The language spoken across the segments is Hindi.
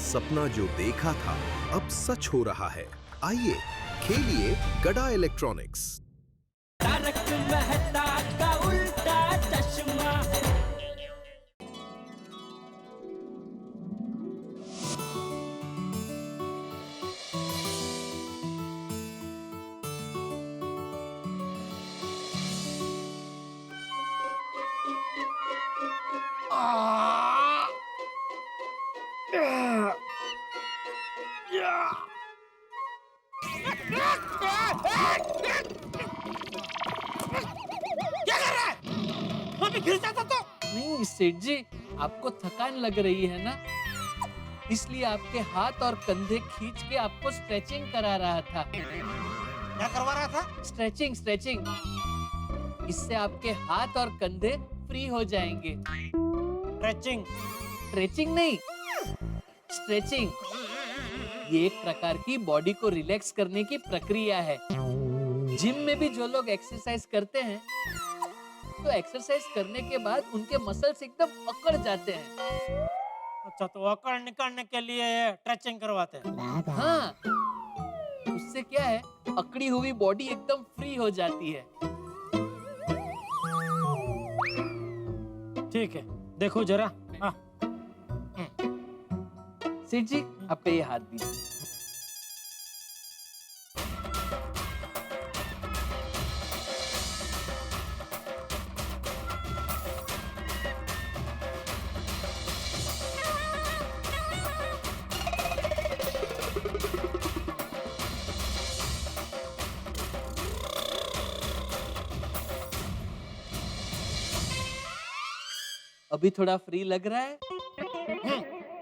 सपना जो देखा था अब सच हो रहा है। आइए खेलिए गड़ा इलेक्ट्रॉनिक्स। तारक मेहता का उल्टा चश्मा। क्या कर रहा है? अभी गिर जाता तो। नहीं सेठ जी, आपको थकान लग रही है ना, इसलिए आपके हाथ और कंधे खींच के आपको स्ट्रेचिंग करा रहा था। क्या करवा रहा था? स्ट्रेचिंग स्ट्रेचिंग, इससे आपके हाथ और कंधे फ्री हो जाएंगे। स्ट्रेचिंग? स्ट्रेचिंग नहीं, स्ट्रेचिंग। ये एक प्रकार की बॉडी को रिलैक्स करने की प्रक्रिया है। जिम में भी जो लोग एक्सरसाइज करते हैं, तो एक्सरसाइज करने के बाद उनके मसल्स एकदम अकड़ जाते हैं। अच्छा, तो अकड़ निकालने के लिए स्ट्रेचिंग करवाते हैं। हाँ, उससे क्या है, अकड़ी हुई बॉडी एकदम फ्री हो जाती है। ठीक है, देखो जरा। हाँ। सेठ जी, आपका ये हाथ दीजिए। अभी थोड़ा फ्री लग रहा है?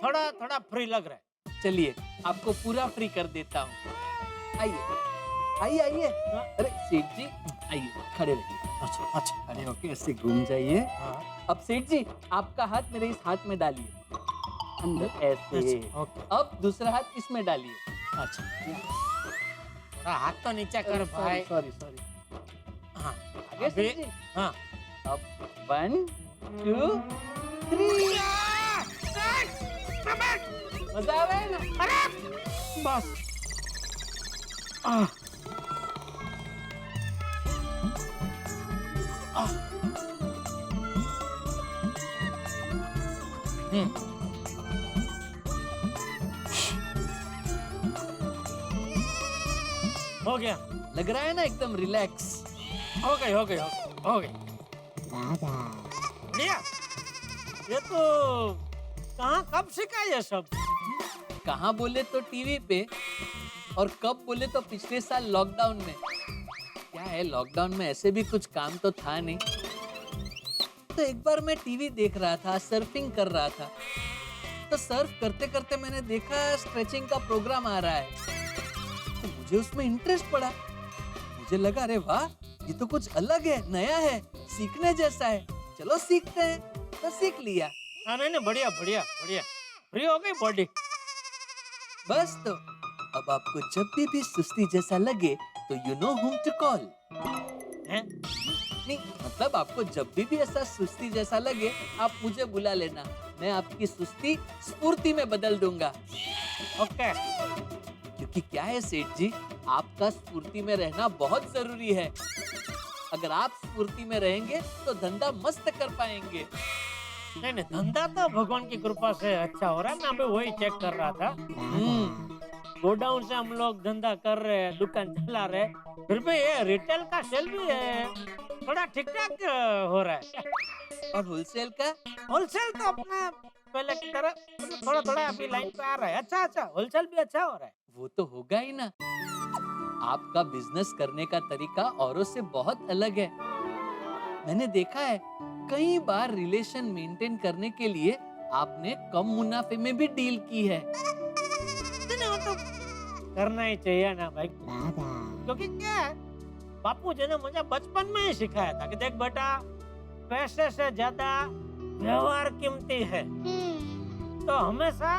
थोड़ा थोड़ा फ्री लग रहा है। चलिए, आपको पूरा फ्री कर देता हूँ। आइए आइए आइए। अरे सेठ जी, आइए, खड़े रहिए। अच्छा अच्छा। खड़े होके ऐसे घूम जाइए। हाँ। अब सेठ जी, आपका हाथ मेरे इस हाथ में डालिए, अंदर ऐसे। ओके। अब दूसरा हाथ इसमें डालिए। अच्छा, थोड़ा हाथ तो नीचे कर भाई। Sorry sorry. हाँ, आगे अभी। सेठ जी। हाँ। अब 1 2 3। मजा आ रहा है ना? अरे बस। हो गया। लग रहा है ना एकदम रिलैक्स। हो गई हो गई हो गई। बढ़िया। ये तो कहाँ कब सीखा ये सब? कहाँ बोले तो टीवी पे, और कब बोले तो पिछले साल लॉकडाउन में। क्या है, लॉकडाउन में ऐसे भी कुछ काम तो था नहीं, तो एक बार मैं टीवी देख रहा था, सर्फिंग कर रहा था, तो सर्फ करते करते मैंने देखा स्ट्रेचिंग का प्रोग्राम आ रहा है, तो मुझे उसमें इंटरेस्ट पड़ा। मुझे लगा, अरे वाह, ये तो कुछ अलग है, नया है, सीखने जैसा है, चलो सीखते हैं। तो सीख लिया। हाँ, नहीं बढ़िया बढ़िया बढ़िया। फ्री हो गई बॉडी। बस तो अब आपको जब भी सुस्ती जैसा लगे तो you know whom to call। हैं? नहीं, मतलब आपको जब भी ऐसा सुस्ती जैसा लगे, आप मुझे बुला लेना, मैं आपकी सुस्ती स्फूर्ति में बदल दूंगा। ओके। क्योंकि क्या है सेठ जी, आपका स्फूर्ति में रहना बहुत जरूरी है। अगर आप स्फूर्ति में रहेंगे तो धंधा मस्त कर पाएंगे। नहीं, धंधा तो भगवान की कृपा से अच्छा हो रहा है। मैं अभी वही चेक कर रहा था। गोडाउन से हम लोग धंधा कर रहे हैं, दुकान चला रहे हैं, फिर भी ये रिटेल का सेल भी है, थोड़ा ठीक ठाक हो रहा है। और होलसेल का? होलसेल तो अपना पहले की तरह थोड़ा थोड़ा अभी लाइन पे आ रहा है। अच्छा, होलसेल भी अच्छा हो रहा है। वो तो होगा ही ना। आपका बिजनेस करने का तरीका औरों से बहुत अलग है। मैंने देखा है, कई बार रिलेशन मेंटेन करने के लिए आपने कम मुनाफे में भी डील की है। तो करना ही चाहिए ना भाई, क्योंकि क्या है, बापू जी ने मुझे बचपन में ही सिखाया था कि देख बेटा, पैसे से ज्यादा व्यवहार कीमती है। तो हमेशा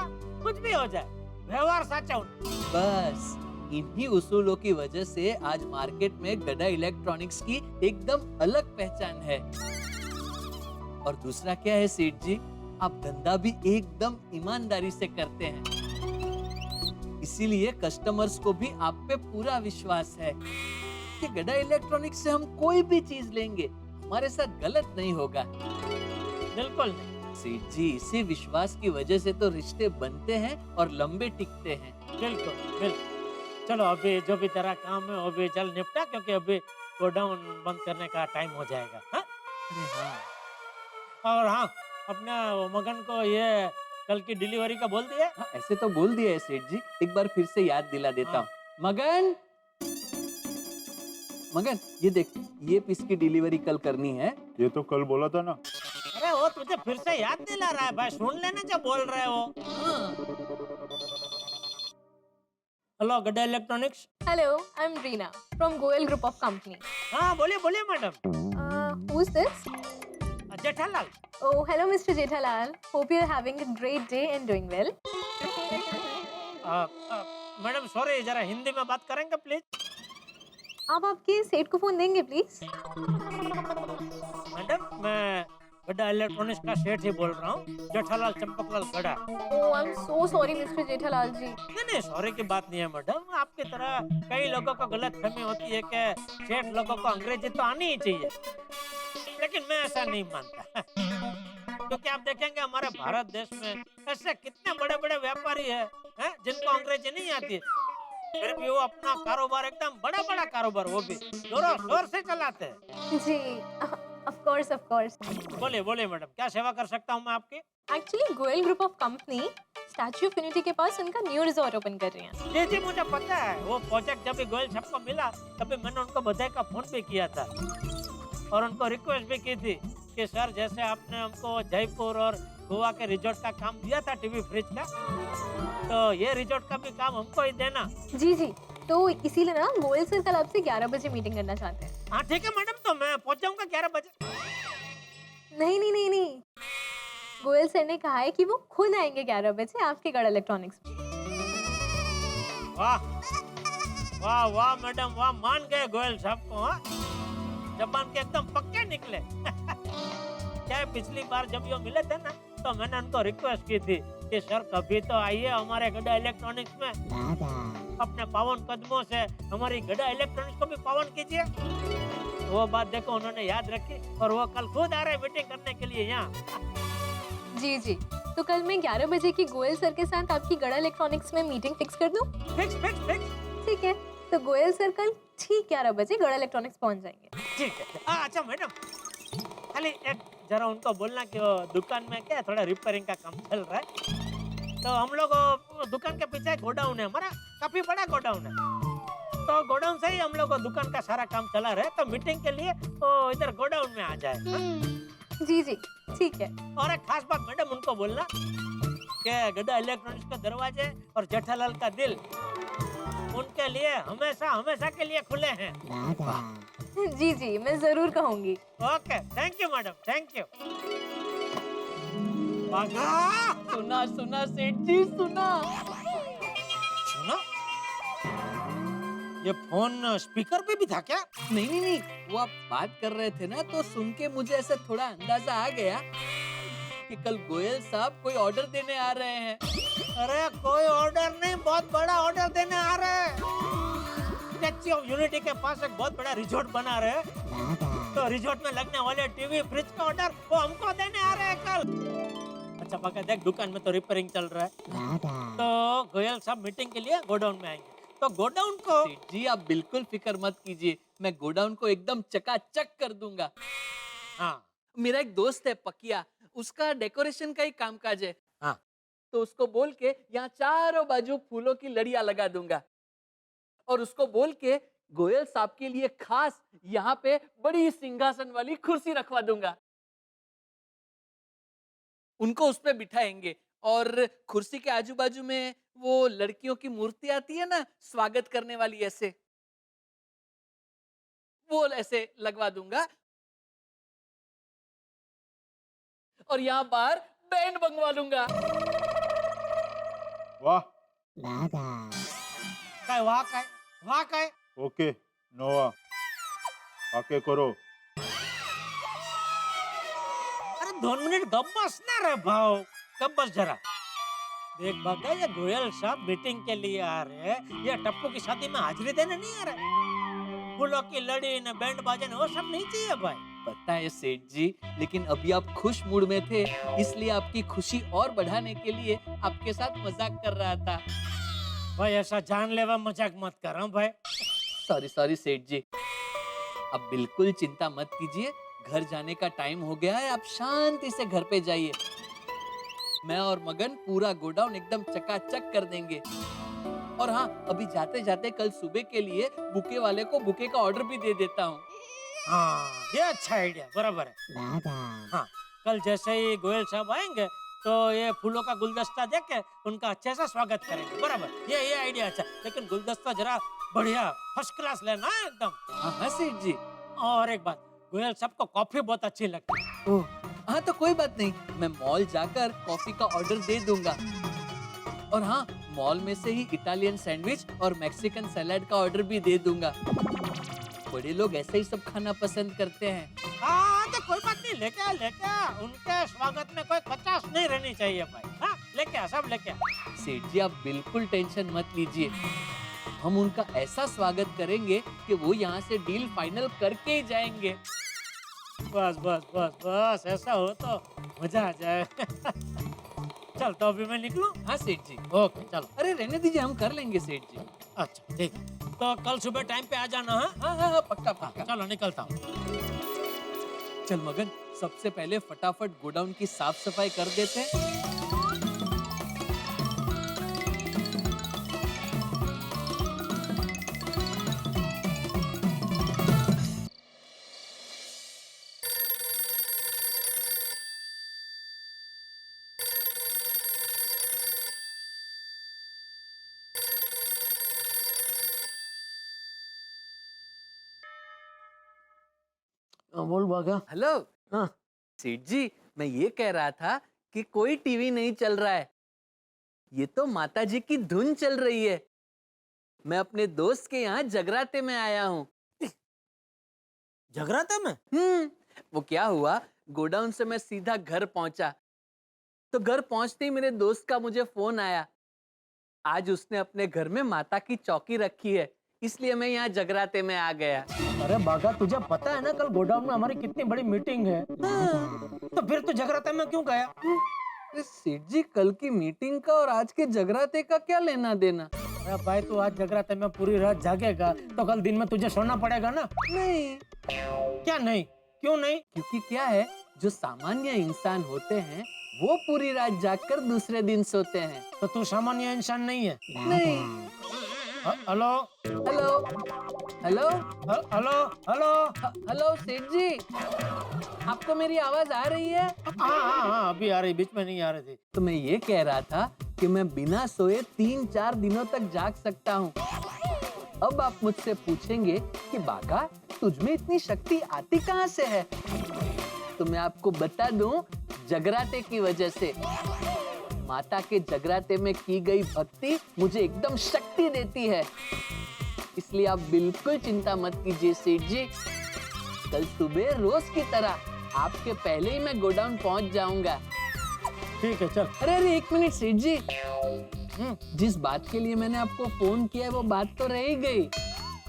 कुछ भी हो जाए, व्यवहार साचा होना। बस इन्हीं उसूलों की वजह से आज मार्केट में गड़ा इलेक्ट्रॉनिक्स की एकदम अलग पहचान है। और दूसरा क्या है सेठ जी, आप धंधा भी एकदम ईमानदारी से करते हैं। इसीलिए कस्टमर्स को भी आप पे पूरा विश्वास है कि गड़ा इलेक्ट्रॉनिक्स से हम कोई भी चीज लेंगे, हमारे साथ गलत नहीं होगा। बिल्कुल नहीं। सेठ जी, इसी विश्वास की वजह से तो रिश्ते बनते हैं और लंबे टिकते हैं। बिल्कुल बिल्कुल। चलो अभी जो भी तेरा काम है वो भी चल निपटा, क्योंकि अभी गोडाउन बंद करने का टाइम हो जाएगा। हाँ? अरे हाँ, और हाँ, अपना वो मगन को ये कल की डिलीवरी का बोल दिया। हाँ, ऐसे तो बोल दिया है सेठ जी, एक बार फिर से याद दिला देता हूँ। मगन, मगन ये देख, ये पीस की डिलीवरी कल करनी है। ये तो कल बोला था ना। अरे वो तुझे फिर से याद दिला रहा है भाई, सुन लेना जो बोल रहे हो। हेलो गड्ढा electronics. Hello, I'm Reena from Goel Group of Company. हाँ बोलिए बोलिए madam. Who's this? Jethalal. Oh, hello, Mr. Jethalal. Hope you're having a great day and doing well. Madam sorry, जरा हिंदी में बात करेंगे प्लीज। आप आपके सेठ को फोन देंगे प्लीज? मैडम मैं गड्ढा इलेक्ट्रॉनिक्स का सेठ ही बोल रहा हूँ, जेठालाल चंपकलाल गड्ढा। Oh, I'm so sorry, Mr. Jethalal जी. नहीं सॉरी की बात नहीं है मैडम, आपकी तरह कई लोगों को गलतफहमी होती है कि सेठ लोगों को अंग्रेजी तो आनी ही चाहिए, लेकिन मैं ऐसा नहीं मानता। क्योंकि आप देखेंगे हमारे भारत देश में ऐसे कितने बड़े बड़े व्यापारी हैं जिनको अंग्रेजी नहीं आती है, फिर भी वो अपना कारोबार एकदम बड़ा बड़ा कारोबार वो भी जोरों शोर से चलाते हैं। जी, of course. बोलिए बोलिए मैडम, क्या सेवा कर सकता हूँ मैं आपकी? Actually, Goel Group of Company statue of unity के पास उनका न्यू रिजॉर्ट ओपन कर रहे हैं। जी जी मुझे पता है, वो प्रोजेक्ट जब भी गोयल साहब को मिला तभी मैंने उनको बधाई का फोन भी किया था और उनको रिक्वेस्ट भी की थी कि सर जैसे आपने हमको जयपुर और गोवा के रिजॉर्ट का काम दिया था टीवी फ्रिज का, तो ये रिजॉर्ट का भी काम हमको ही देना। जी, तो इसीलिए ना गोयल सर कल आपसे 11 बजे मीटिंग करना चाहते हैं। हाँ ठीक है मैडम, तो मैं पहुंच जाऊंगा 11 बजे। नहीं, गोयल सर ने कहा है कि वो खुद आएंगे 11 बजे आपके गढ़ इलेक्ट्रॉनिक्स में। वाह वाह मैडम वाह, मान गए गोयल साहब को। हाँ, जबान के एकदम पक्के निकले। क्या पिछली बार जब ये मिले थे ना, तो मैंने उनको रिक्वेस्ट की थी कि सर कभी तो आइए हमारे गड्ढा इलेक्ट्रॉनिक्स में, अपने पावन कदमों से हमारी गड्ढा इलेक्ट्रॉनिक्स को भी पावन कीजिए। वो बात देखो उन्होंने याद रखी और वो कल खुद आ रहे मीटिंग करने के लिए यहाँ। जी, तो कल मैं 11 बजे की गोयल सर के साथ आपकी गढ़ा इलेक्ट्रॉनिक्स में मीटिंग फिक्स कर दूं? फिक्स। ठीक है, तो गोयल सर कल ठीक 11 बजे गढ़ा इलेक्ट्रॉनिक्स पहुंच जाएंगे। ठीक है। अच्छा मैडम, खाली एक जरा उनको बोलना कि वो दुकान में क्या थोड़ा रिपेयरिंग का काम चल रहा है, तो हम लोग दुकान के पीछे गोडाउन है हमारा, काफी बड़ा गोडाउन है, तो गोडाउन से ही हम लोग दुकान का सारा काम चला रहे, तो मीटिंग के लिए वो इधर गोडाउन में आ जाए। जी, ठीक है। और एक खास बात मैडम उनको बोलना कि गड्ढा इलेक्ट्रॉनिक्स के दरवाजे और जेठालाल का दिल उनके लिए हमेशा के लिए खुले हैं। जी, मैं जरूर कहूंगी। Okay, thank you madam, thank you. सुना सेठ जी, सुना। ये फोन स्पीकर पे भी था क्या? नहीं, वो आप बात कर रहे थे ना, तो सुन के मुझे ऐसे थोड़ा अंदाजा आ गया कि कल गोयल साहब कोई ऑर्डर देने आ रहे हैं। अरे कोई ऑर्डर नहीं, बहुत बड़ा ऑर्डर देने आ रहे हैं। स्टैच्यू ऑफ यूनिटी के पास एक बहुत बड़ा रिजॉर्ट बना रहे हैं, तो रिजॉर्ट में लगने वाले टीवी फ्रिज का ऑर्डर वो हमको देने आ रहे हैं कल। अच्छा पक्का देख, दुकान में तो रिपेयरिंग चल रहा है, तो गोयल साहब मीटिंग के लिए गोडाउन में आएंगे, तो गोडाउन को। सेठ जी आप बिल्कुल फिक्र मत कीजिए, मैं गोडाउन को एकदम चकाचक कर दूंगा। हाँ मेरा एक दोस्त है पकिया, उसका डेकोरेशन का ही कामकाज है। हाँ, तो उसको बोल के यहाँ चारों बाजू फूलों की लड़ियां लगा दूंगा और उसको बोल के गोयल साहब के लिए खास यहाँ पे बड़ी सिंहासन वाली कुर्सी रखवा दूंगा। उनको उस पे बिठाएंगे और कुर्सी के आजू बाजू में वो लड़कियों की मूर्ति आती है ना स्वागत करने वाली, ऐसे वो ऐसे लगवा दूंगा और यहाँ बाहर बैंड मंगवा लूंगा। वाह। वाह काय। ओके नोवा, आके करो। अरे 2 मिनिट गप बस ना रे भाऊ, गप बस जरा। देख बाका, ये गोयल साहब मीटिंग के लिए आ रहे हैं, ये टप्पू की शादी में हाजिरी देने नहीं आ रहे। फूलों की लड़ी ने बैंड बाजे ने वो सब नहीं चाहिए भाई। पता है सेठ जी, लेकिन अभी आप खुश मूड में थे, इसलिए आपकी खुशी और बढ़ाने के लिए आपके साथ मजाक कर रहा था। भाई ऐसा जानलेवा मजाक मत कर रहा हूँ भाई। सॉरी सॉरी सेठ जी, अब बिल्कुल चिंता मत कीजिए, घर जाने का टाइम हो गया है, आप शांति से घर पे जाइए। मैं और मगन पूरा गोडाउन एकदम चकाचक कर देंगे। और हाँ, अभी जाते जाते कल सुबह के लिए बुके वाले को बुके का ऑर्डर भी दे देता हूँ। हाँ, ये अच्छा आइडिया, बराबर है। हाँ, कल जैसे ही गोयल साहब आएंगे तो ये फूलों का गुलदस्ता देख के उनका अच्छे से स्वागत करेंगे, बराबर। ये आइडिया अच्छा, लेकिन गुलदस्ता जरा बढ़िया फर्स्ट क्लास लेना है एकदम। हाँ सेठ जी। और एक बात, गोयल साहब को कॉफी बहुत अच्छी लगती है। ओह, हाँ तो कोई बात नहीं, मैं मॉल जाकर कॉफी का ऑर्डर दे दूंगा। और हाँ, मॉल में से ही इटालियन सैंडविच और मैक्सिकन सैलेड का ऑर्डर भी दे दूंगा। बड़े लोग ऐसे ही सब खाना पसंद करते हैं। हाँ तो कोई बात नहीं, लेके आ। उनके स्वागत में कोई कचाश नहीं रहनी चाहिए भाई। हाँ, लेके आ, सब लेके आ। सेठ जी, आप बिल्कुल टेंशन मत लीजिए, हम उनका ऐसा स्वागत करेंगे कि वो यहाँ से डील फाइनल करके ही जाएंगे। बस बस बस बस, ऐसा हो तो मजा आ जाए। चल तो अभी मैं निकलूं? हाँ सेठ जी। ओके चलो। अरे रहने दीजिए, हम कर लेंगे सेठ जी। अच्छा ठीक है, तो कल सुबह टाइम पे आ जाना। हाँ हाँ हाँ हाँ, पक्का पक्का। चलो निकलता हूँ। चल मगन, सबसे पहले फटाफट गोडाउन की साफ सफाई कर देते हैं। बोल बागा। हेलो। हाँ। सेठ जी, मैं ये कह रहा था कि कोई टीवी नहीं चल रहा है, ये तो माता जी की धुन चल रही है। मैं अपने दोस्त के यहाँ जगराते में आया हूँ। जगराते में? वो क्या हुआ, गोडाउन से मैं सीधा घर पहुंचा, तो घर पहुंचते ही मेरे दोस्त का मुझे फोन आया। आज उसने अपने घर में माता की चौकी रखी है, इसलिए मैं यहाँ जगराते में आ गया। अरे बागा, तुझे पता है ना कल गोडाउन में हमारी कितनी बड़ी मीटिंग है। तो फिर तू जगराते में क्यों गया? अरे सेठ जी, कल की मीटिंग का और आज के जगराते का क्या लेना देना? अरे भाई, तू आज जगराते में पूरी रात जागेगा तो कल दिन में तुझे सोना पड़ेगा ना। नहीं। क्या नहीं? क्यों नहीं? क्योंकि क्या है, जो सामान्य इंसान होते हैं वो पूरी रात जागकर दूसरे दिन सोते हैं। तो तू सामान्य इंसान नहीं है। नहीं। Hello hello hello hello hello. Hello सेठ जी, आपको मेरी आवाज आ रही है? हाँ, अभी आ रही, बीच में नहीं आ रही थी। तो मैं ये कह रहा था कि मैं बिना सोए 3-4 दिनों तक जाग सकता हूँ। अब आप मुझसे पूछेंगे कि बागा, तुझमें इतनी शक्ति आती कहाँ से है? तो मैं आपको बता दूं, जगराते की वजह से। माता के जगराते में की गई भक्ति मुझे एकदम शक्ति देती है, इसलिए आप बिल्कुल चिंता मत कीजिए सेठ जी। कल सुबह रोज की तरह आपके पहले ही मैं गोडाउन पहुंच जाऊंगा। ठीक है, चल। अरे एक मिनट सेठ जी, जिस बात के लिए मैंने आपको फोन किया है वो बात तो रह ही गई।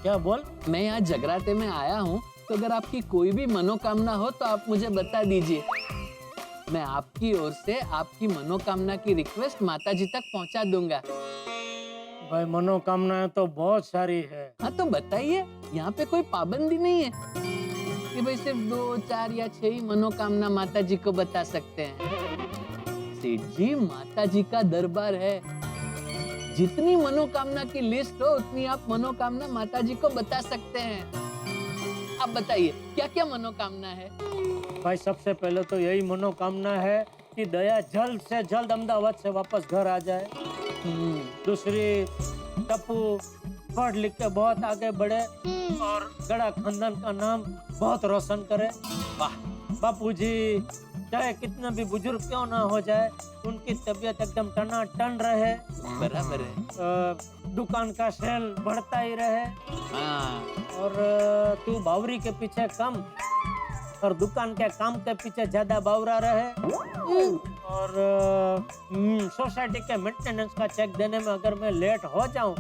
क्या बोल? मैं यहाँ जगराते में आया हूँ, तो अगर आपकी कोई भी मनोकामना हो तो आप मुझे बता दीजिए। मैं आपकी ओर से आपकी मनोकामना की रिक्वेस्ट माता जी तक पहुँचा दूंगा। भाई, मनोकामनाएं तो बहुत सारी है। हाँ तो बताइए, यहाँ पे कोई पाबंदी नहीं है कि भाई सिर्फ 2, 4 या 6 ही मनोकामना माता जी को बता सकते हैं। सेठ जी, माता जी का दरबार है, जितनी मनोकामना की लिस्ट हो उतनी आप मनोकामना माता जी को बता सकते हैं। आप बताइए, क्या क्या मनोकामना है? भाई, सबसे पहले तो यही मनोकामना है कि दया जल्द से जल्द अहमदाबाद से वापस घर आ जाए। दूसरी, टप्पू पढ़ लिख के बहुत आगे बढ़े और गड़ा खानदान का नाम बहुत रोशन करे। वाह। बापूजी चाहे कितना भी बुजुर्ग क्यों ना हो जाए, उनकी तबीयत एकदम टनाटन रहे। बराबर है। दुकान का सेल बढ़ता ही रहे। हाँ। और तू बावरी के पीछे कम और दुकान के काम के पीछे ज्यादा बावरा रहे। और सोसाइटी के मेंटेनेंस का चेक देने में अगर मैं लेट हो जाऊं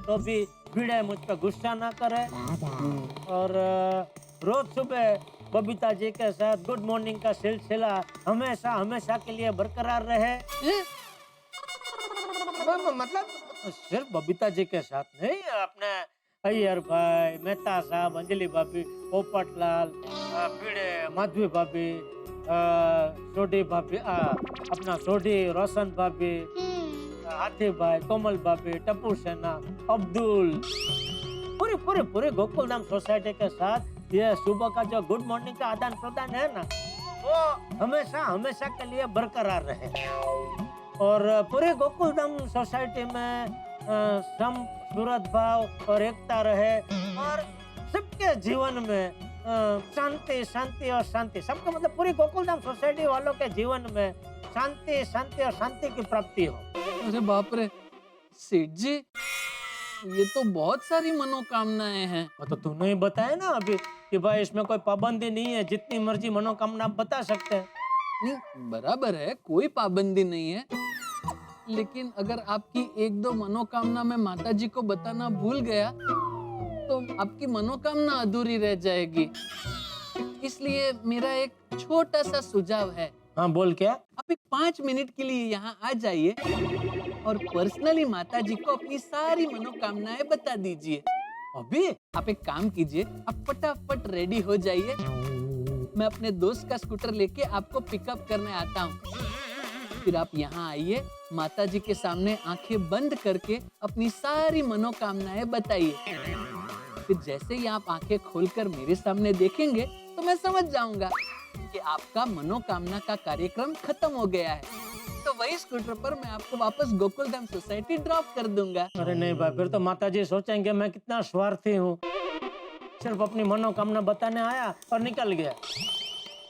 तो भी भिड़े मुझ पर गुस्सा ना करे। और रोज सुबह बबीता जी के साथ गुड मॉर्निंग का सिलसिला हमेशा हमेशा के लिए बरकरार रहे। मतलब सिर्फ बबीता जी के साथ नहीं, अपने अय्यर भाई, मेहता साहब, अंजलि भाभी, पोपटलाल, भिड़े, माधवी भाभी, सोडी भाभी, अपना सोडी, रोशन भाभी, हाथी भाई, कोमल भाभी, टप्पू सेना, अब्दुल, पूरे गोकुलधाम सोसाइटी के साथ ये सुबह का जो गुड मॉर्निंग का आदान प्रदान है ना, वो हमेशा हमेशा के लिए बरकरार रहे। और पूरे गोकुलधाम सोसाइटी में सम सूरत भाव और एकता रहे और सबके जीवन में शांति शांति और शांति, सबके मतलब पूरी गोकुलधाम सोसाइटी वालों के जीवन में शांति शांति और शांति की प्राप्ति हो। अरे बाप रे सेठ जी, ये तो बहुत सारी मनोकामनाएं हैं। तो तूने ही बताया ना अभी कि भाई इसमें कोई पाबंदी नहीं है, जितनी मर्जी मनोकामना आप बता सकते हैं। नहीं बराबर है, कोई पाबंदी नहीं है, लेकिन अगर आपकी एक दो मनोकामना मैं माता जी को बताना भूल गया तो आपकी मनोकामना अधूरी रह जाएगी। इसलिए मेरा एक छोटा सा सुझाव है। हाँ बोल क्या? आप एक 5 मिनट के लिए यहाँ आ जाइए और पर्सनली माता जी को अपनी सारी मनोकामनाएं बता दीजिए। अभी आप एक काम कीजिए, आप फटाफट रेडी हो जाइए, मैं अपने दोस्त का स्कूटर लेके आपको पिकअप करने आता हूँ। फिर आप यहाँ आइए, माता जी के सामने आंखें बंद करके अपनी सारी मनोकामनाएं बताइए। फिर जैसे ही आप आंखें खोलकर मेरे सामने देखेंगे तो मैं समझ जाऊंगा कि आपका मनोकामना का कार्यक्रम खत्म हो गया है। तो वही स्कूटर पर मैं आपको वापस गोकुलधाम सोसाइटी ड्रॉप कर दूंगा। अरे नहीं भाई, फिर तो माताजी सोचेंगे मैं कितना स्वार्थी हूँ, सिर्फ अपनी मनोकामना बताने आया और निकल गया।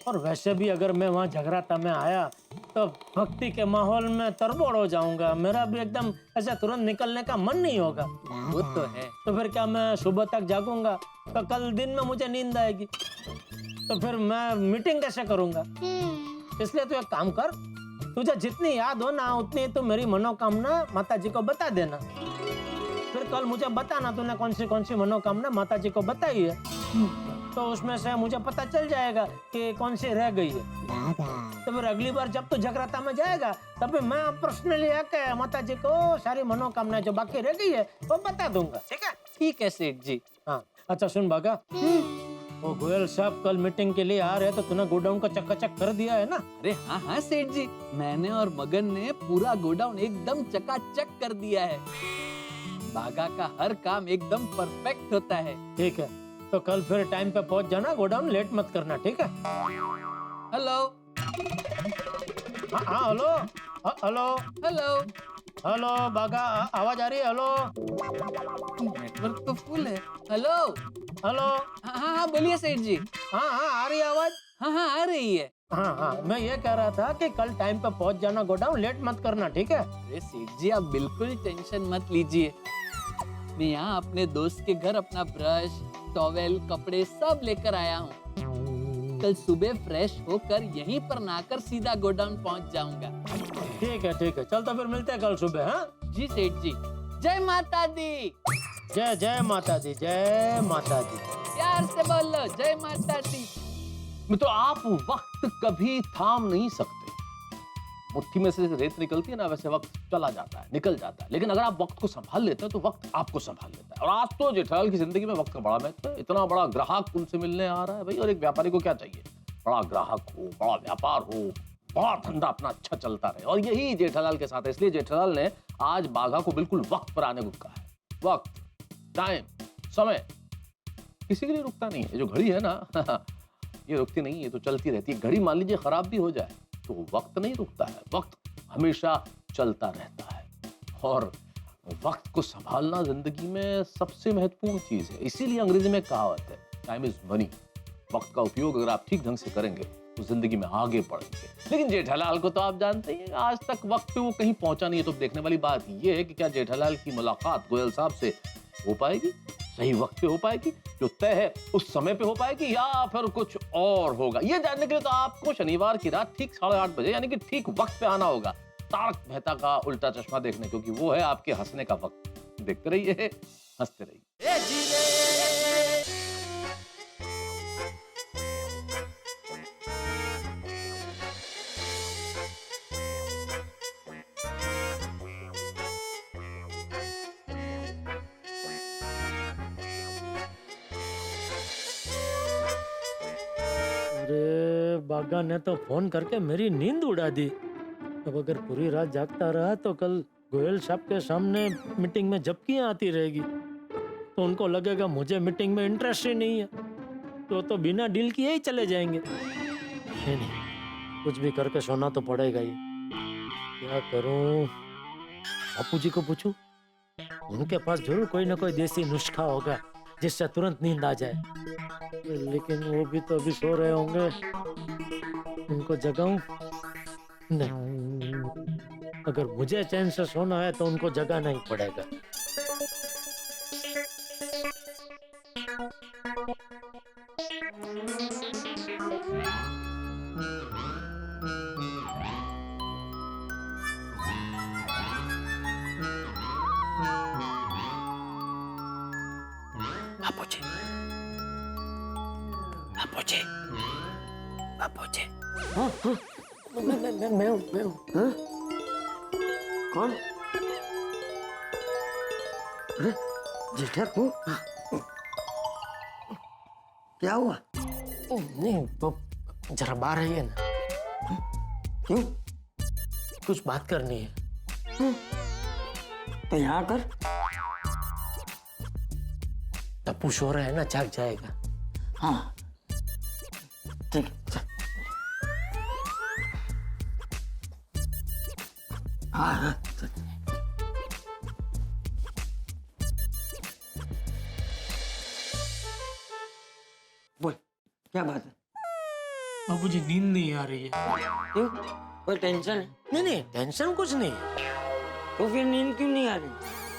और वैसे भी अगर मैं वहाँ जगराता में आया तो भक्ति के माहौल में तरबोड़ हो जाऊंगा, मेरा भी एकदम ऐसे तुरंत निकलने का मन नहीं होगा। वो तो है। तो फिर क्या मैं सुबह तक जागूंगा तो कल दिन में मुझे नींद आएगी, तो फिर मैं मीटिंग कैसे करूंगा? इसलिए तू एक काम कर, तुझे जितनी याद हो ना उतनी तू मेरी मनोकामना माता जी को बता देना। फिर कल मुझे बताना तूने कौन सी मनोकामना माता जी को बताई है, तो उसमें से मुझे पता चल जाएगा कि कौन सी रह गई है। तो फिर अगली बार जब तू जगराता में जाएगा तब मैं पर्सनली आके माता जी को सारी मनोकामना जो बाकी रह गई है वो बता दूंगा। ठीक है? ठीक है सेठ जी। हाँ अच्छा सुन बागा, वो गोयल साहब कल मीटिंग के लिए आ रहे हैं, तो तूने गोडाउन का चकाचक कर दिया है ना? अरे हाँ हाँ सेठ जी, मैंने और मगन ने पूरा गोडाउन एकदम चकाचक कर दिया है। बागा का हर काम एकदम परफेक्ट होता है। ठीक है, तो कल फिर टाइम पे पहुंच जाना गोडाउन, लेट मत करना। ठीक है? हेलो हाँ हेलो हेलो हेलो हेलो बागा, आवाज आ रही है? हेलो नेटवर्क तो फुल है। हेलो हेलो हाँ हाँ बोलिए सेठ जी। हाँ आ रही है आवाज? हाँ आ रही है। हाँ मैं ये कह रहा था कि कल टाइम पे पहुंच जाना गोडाउन, लेट मत करना। ठीक है? अरे सेठ जी आप बिल्कुल टेंशन मत लीजिए, मैं यहाँ अपने दोस्त के घर अपना ब्रश, टॉवेल, कपड़े सब लेकर आया हूँ। कल सुबह फ्रेश होकर यहीं पर नहाकर सीधा गोडाउन पहुँच जाऊंगा। ठीक है चल, तो फिर मिलते हैं कल सुबह। हाँ जी सेठ जी। जय माता दी। जय माता दी, जय माता दी। प्यार से बोलो जय माता दी। तो आप वक्त कभी थाम नहीं सकते। मुट्ठी में से रेत निकलती है ना, वैसे वक्त चला जाता है, निकल जाता है, लेकिन अगर आप वक्त को संभाल लेते हैं तो वक्त आपको संभाल लेता है। और आज तो जेठालाल की जिंदगी में वक्त का बड़ा महत्व है। इतना बड़ा ग्राहक उनसे मिलने आ रहा है भाई, और एक व्यापारी को क्या चाहिए? बड़ा ग्राहक हो, बड़ा व्यापार हो, बड़ा धंधा अपना अच्छा चलता रहे, और यही जेठालाल के साथ है। इसलिए जेठालाल ने आज बाघा को बिल्कुल वक्त पर आने को कहा है। वक्त, टाइम, समय किसी के लिए रुकता नहीं है। ये जो घड़ी है ना ये रुकती नहीं है, तो चलती रहती है। घड़ी मान लीजिए खराब भी हो जाए तो वक्त नहीं रुकता है, वक्त हमेशा चलता रहता है। और वक्त को संभालना जिंदगी में सबसे महत्वपूर्ण चीज है। इसीलिए अंग्रेजी में कहावत है, टाइम इज मनी। वक्त का उपयोग अगर आप ठीक ढंग से करेंगे तो जिंदगी में आगे बढ़ेंगे। लेकिन जेठालाल को तो आप जानते ही हैं, आज तक वक्त पे वो कहीं पहुंचा नहीं है। तो देखने वाली बात ये है कि क्या जेठालाल की मुलाकात गोयल साहब से हो पाएगी? सही वक्त पे हो पाएगी, जो तय है उस समय पे हो पाएगी, या फिर कुछ और होगा? ये जानने के लिए तो आपको शनिवार की रात ठीक 8:30 बजे यानी कि ठीक वक्त पे आना होगा तारक मेहता का उल्टा चश्मा देखने, क्योंकि वो है आपके हंसने का वक्त। देखते रहिए, हंसते रहिए। अरे बागा ने तो फोन करके मेरी नींद उड़ा दी। अब अगर पूरी रात जागता रहा तो कल गोयल साहब के सामने मीटिंग में झपकियां आती रहेगी, तो उनको लगेगा मुझे मीटिंग में इंटरेस्ट ही नहीं है, तो बिना डील किए ही चले जाएंगे। नहीं, कुछ भी करके सोना तो पड़ेगा ही। क्या करूं? बापू जी को पूछूं? उनके पास जरूर कोई ना कोई देसी नुस्खा होगा जिससे तुरंत नींद आ जाए, लेकिन वो भी तो अभी सो रहे होंगे। उनको जगाऊं? नहीं, अगर मुझे चैन से सोना है तो उनको जगाना ही पड़ेगा। बापूजी, बापूजी, बापूजी। हाँ हाँ मैं हूँ। हाँ? कौन? अरे जेठा तू क्या हुआ? नहीं तो जरा बाहर आइए ना। क्यों? कुछ बात करनी है। तो यहाँ कर। टप्पू सो रहा है ना, जाग जाएगा। हाँ ठीक है, चल। हाँ हाँ चल। बोल क्या बात है? बाबूजी नींद नहीं आ रही है। क्यों? कोई टेंशन है? नहीं, टेंशन कुछ नहीं है। तो फिर नींद क्यों नहीं आ रही?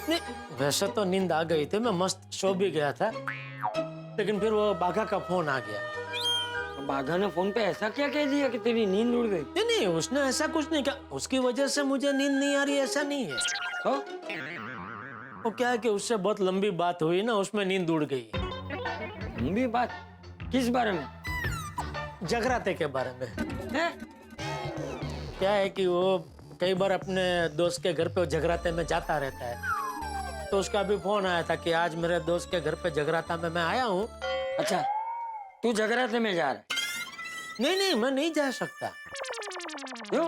नहीं, वैसे तो नींद आ गई थी, मैं मस्त सो भी गया था, लेकिन फिर वो बाघा का फोन आ गया। तो बाघा ने फोन पे ऐसा क्या कह दिया कि तेरी नींद उड़ गई? नहीं, उसने ऐसा कुछ नहीं कहा। उसकी वजह से मुझे नींद नहीं आ रही, ऐसा नहीं है। तो वो क्या है कि उससे बहुत लंबी बात हुई ना, उसमें नींद उड़ गई। लंबी बात? किस बारे में? जगराते के बारे में। है? क्या है कि वो कई बार अपने दोस्त के घर पे वो जगराते में जाता रहता है, तो उसका भी फोन आया था कि आज मेरे दोस्त के घर पे जगराता में मैं आया हूँ। अच्छा, तू जगराते में जा रहा है? नहीं, मैं नहीं जा सकता। क्यों?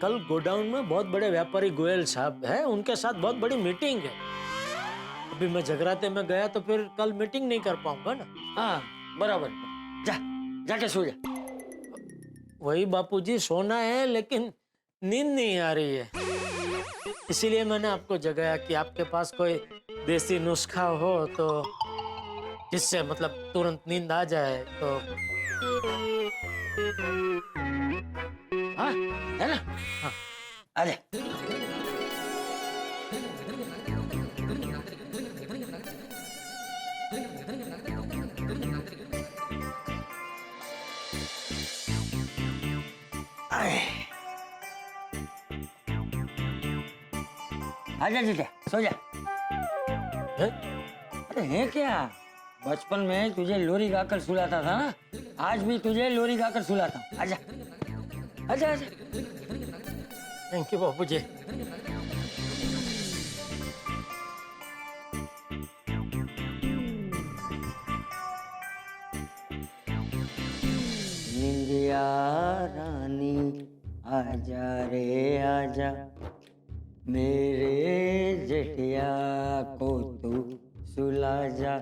कल गोडाउन में बहुत बड़े व्यापारी गोयल साहब है, उनके साथ बहुत बड़ी मीटिंग है। अभी मैं जगराते में गया तो फिर कल मीटिंग नहीं कर पाऊंगा ना। हाँ बराबर, जा जाके सो जा। वही बापूजी, सोना है लेकिन नींद नहीं आ रही है, इसीलिए मैंने आपको जगाया कि आपके पास कोई देसी नुस्खा हो तो जिससे मतलब तुरंत नींद आ जाए तो। हाँ है ना? हाँ। आजा। आजा जीजा, सो जा। है? अरे है क्या, बचपन में तुझे लोरी गाकर सुलाता था ना, आज भी तुझे लोरी गाकर सुलाता हूँ। आजा आजा आजा। थैंक यू बापूजी। निंदिया रानी आजा रे आजा, मेरे जेठिया को तू सुला जा,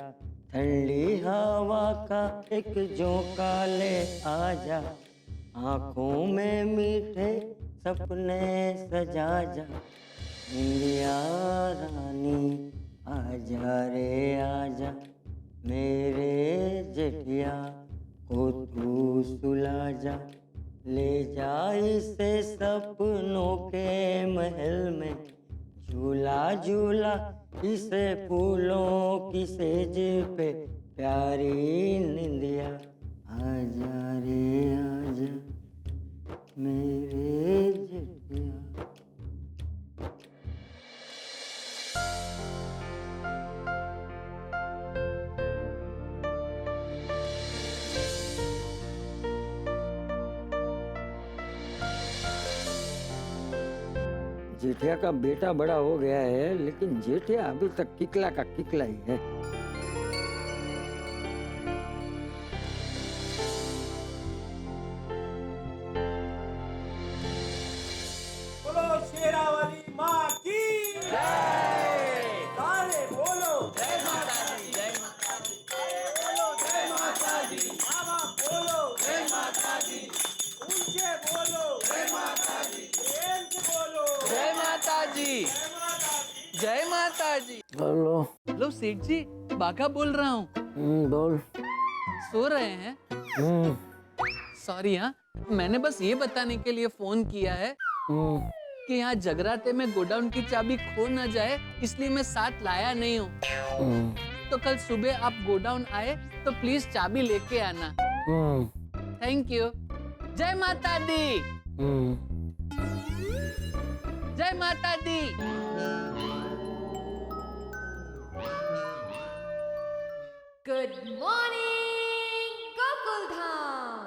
ठंडी हवा का एक झोंका ले आजा, आंखों में मीठे सपने सजा जा, निंदिया रानी आजा रे आजा, मेरे जेठिया को तू सुला जा, ले जा इसे सपनों के महल में, झूला झूला किसे फूलों की सेज पे प्यारी निंदिया, आजा रे आजा मेरे जेठिया। जेठिया का बेटा बड़ा हो गया है, लेकिन जेठिया अभी तक किकला का किकला ही है। बोलो शेरा वाली माँ की जय। सारे बोलो जय माता दी, जय माता दी। बोलो जय माता दी। मामा बोलो जय माता दी। ऊंचे बोलो जय माता दी। प्रेम से बोलो जय माता जी, जय माता दी। जय माता जी। बोलो। हेलो सेठ जी, बाघा बोल रहा हूँ। बोल। सो रहे हैं? सॉरी हाँ, मैंने बस ये बताने के लिए फोन किया है कि यहाँ जगराते में गोडाउन की चाबी खो न जाए, इसलिए मैं साथ लाया नहीं हूँ। तो कल सुबह आप गोडाउन आए तो प्लीज चाबी लेके आना। Thank you. जय माता दी, जय माता दी। Good morning Gokul Dham.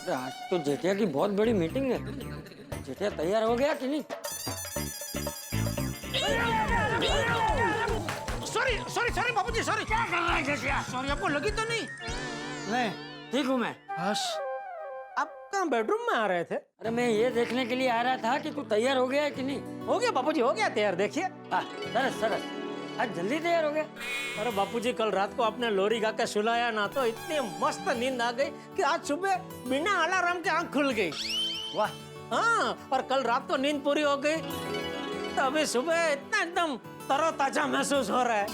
अरे आज तो जेठिया की बहुत बड़ी मीटिंग है। जेठिया तैयार हो गया कि नहीं? सॉरी सॉरी सॉरी बाबूजी, सॉरी। क्या कर रहा है जेठिया? सॉरी, आपको लगी तो नहीं? नहीं, ठीक हूँ मैं। हश, आप कहाँ बेडरूम में आ रहे थे? अरे मैं ये देखने के लिए आ रहा था कि तू तैयार हो गया है कि नहीं। हो गया बाबूजी, हो गया तैयार। देखिए, हाँ, सरस सरस, आज जल्दी तैयार हो गया। अरे बापूजी, कल रात को आपने लोरी गा के सुलाया ना, तो इतनी मस्त नींद आ गई कि आज सुबह बिना अलार्म के आंख खुल गई। वाह। हाँ, और कल रात को नींद पूरी हो गई तो अभी सुबह इतना एकदम तरोताजा महसूस हो रहा है।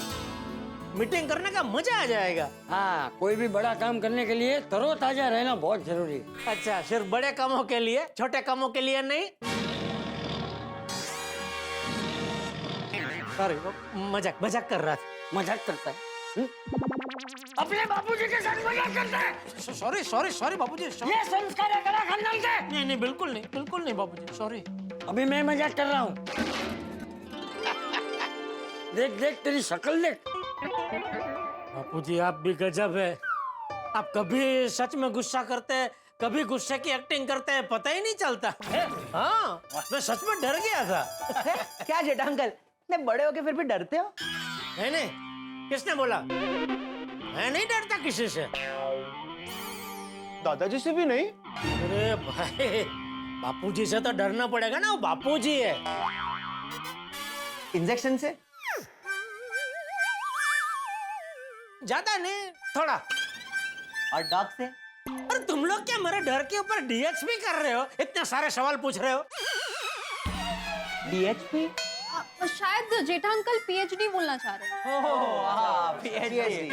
मीटिंग करने का मजा आ जाएगा। हाँ, कोई भी बड़ा काम करने के लिए तरोताजा रहना बहुत जरूरी है। अच्छा, सिर्फ बड़े कामों के लिए, छोटे कामों के लिए नहीं? सॉरी, मजाक मजाक कर रहा था। मजाक करता है। अपने बापूजी के साथ मजाक करता है। सॉरी सॉरी सॉरी बापूजी, सॉरी। ये संस्कार है गला खानदान के। नहीं नहीं, बिल्कुल नहीं, बिल्कुल नहीं बापूजी, सॉरी। अभी मैं मजाक कर रहा हूँ। देख देख तेरी शक्ल देख। बापूजी, आप भी गजब है। आप कभी सच में गुस्सा करते हैं, कभी गुस्से की एक्टिंग करते हैं, पता ही नहीं चलता। हाँ, मैं सच में डर गया था। क्या जेठा अंकल, इतने बड़े हो के फिर भी डरते हो? नहीं नहीं, किसने बोला? मैं नहीं डरता किसी से। दादाजी से भी नहीं? अरे भाई, बापूजी से तो डरना पड़ेगा ना, वो बापूजी है। इंजेक्शन से? ज्यादा नहीं, थोड़ा। और डॉग से? अरे तुम लोग क्या मेरे डर के ऊपर डीएचपी कर रहे हो? इतने सारे सवाल पूछ रहे हो। डीएचपी? शायद जेठा अंकल पीएचडी बोलना चाह रहे हैं। पीएचडी।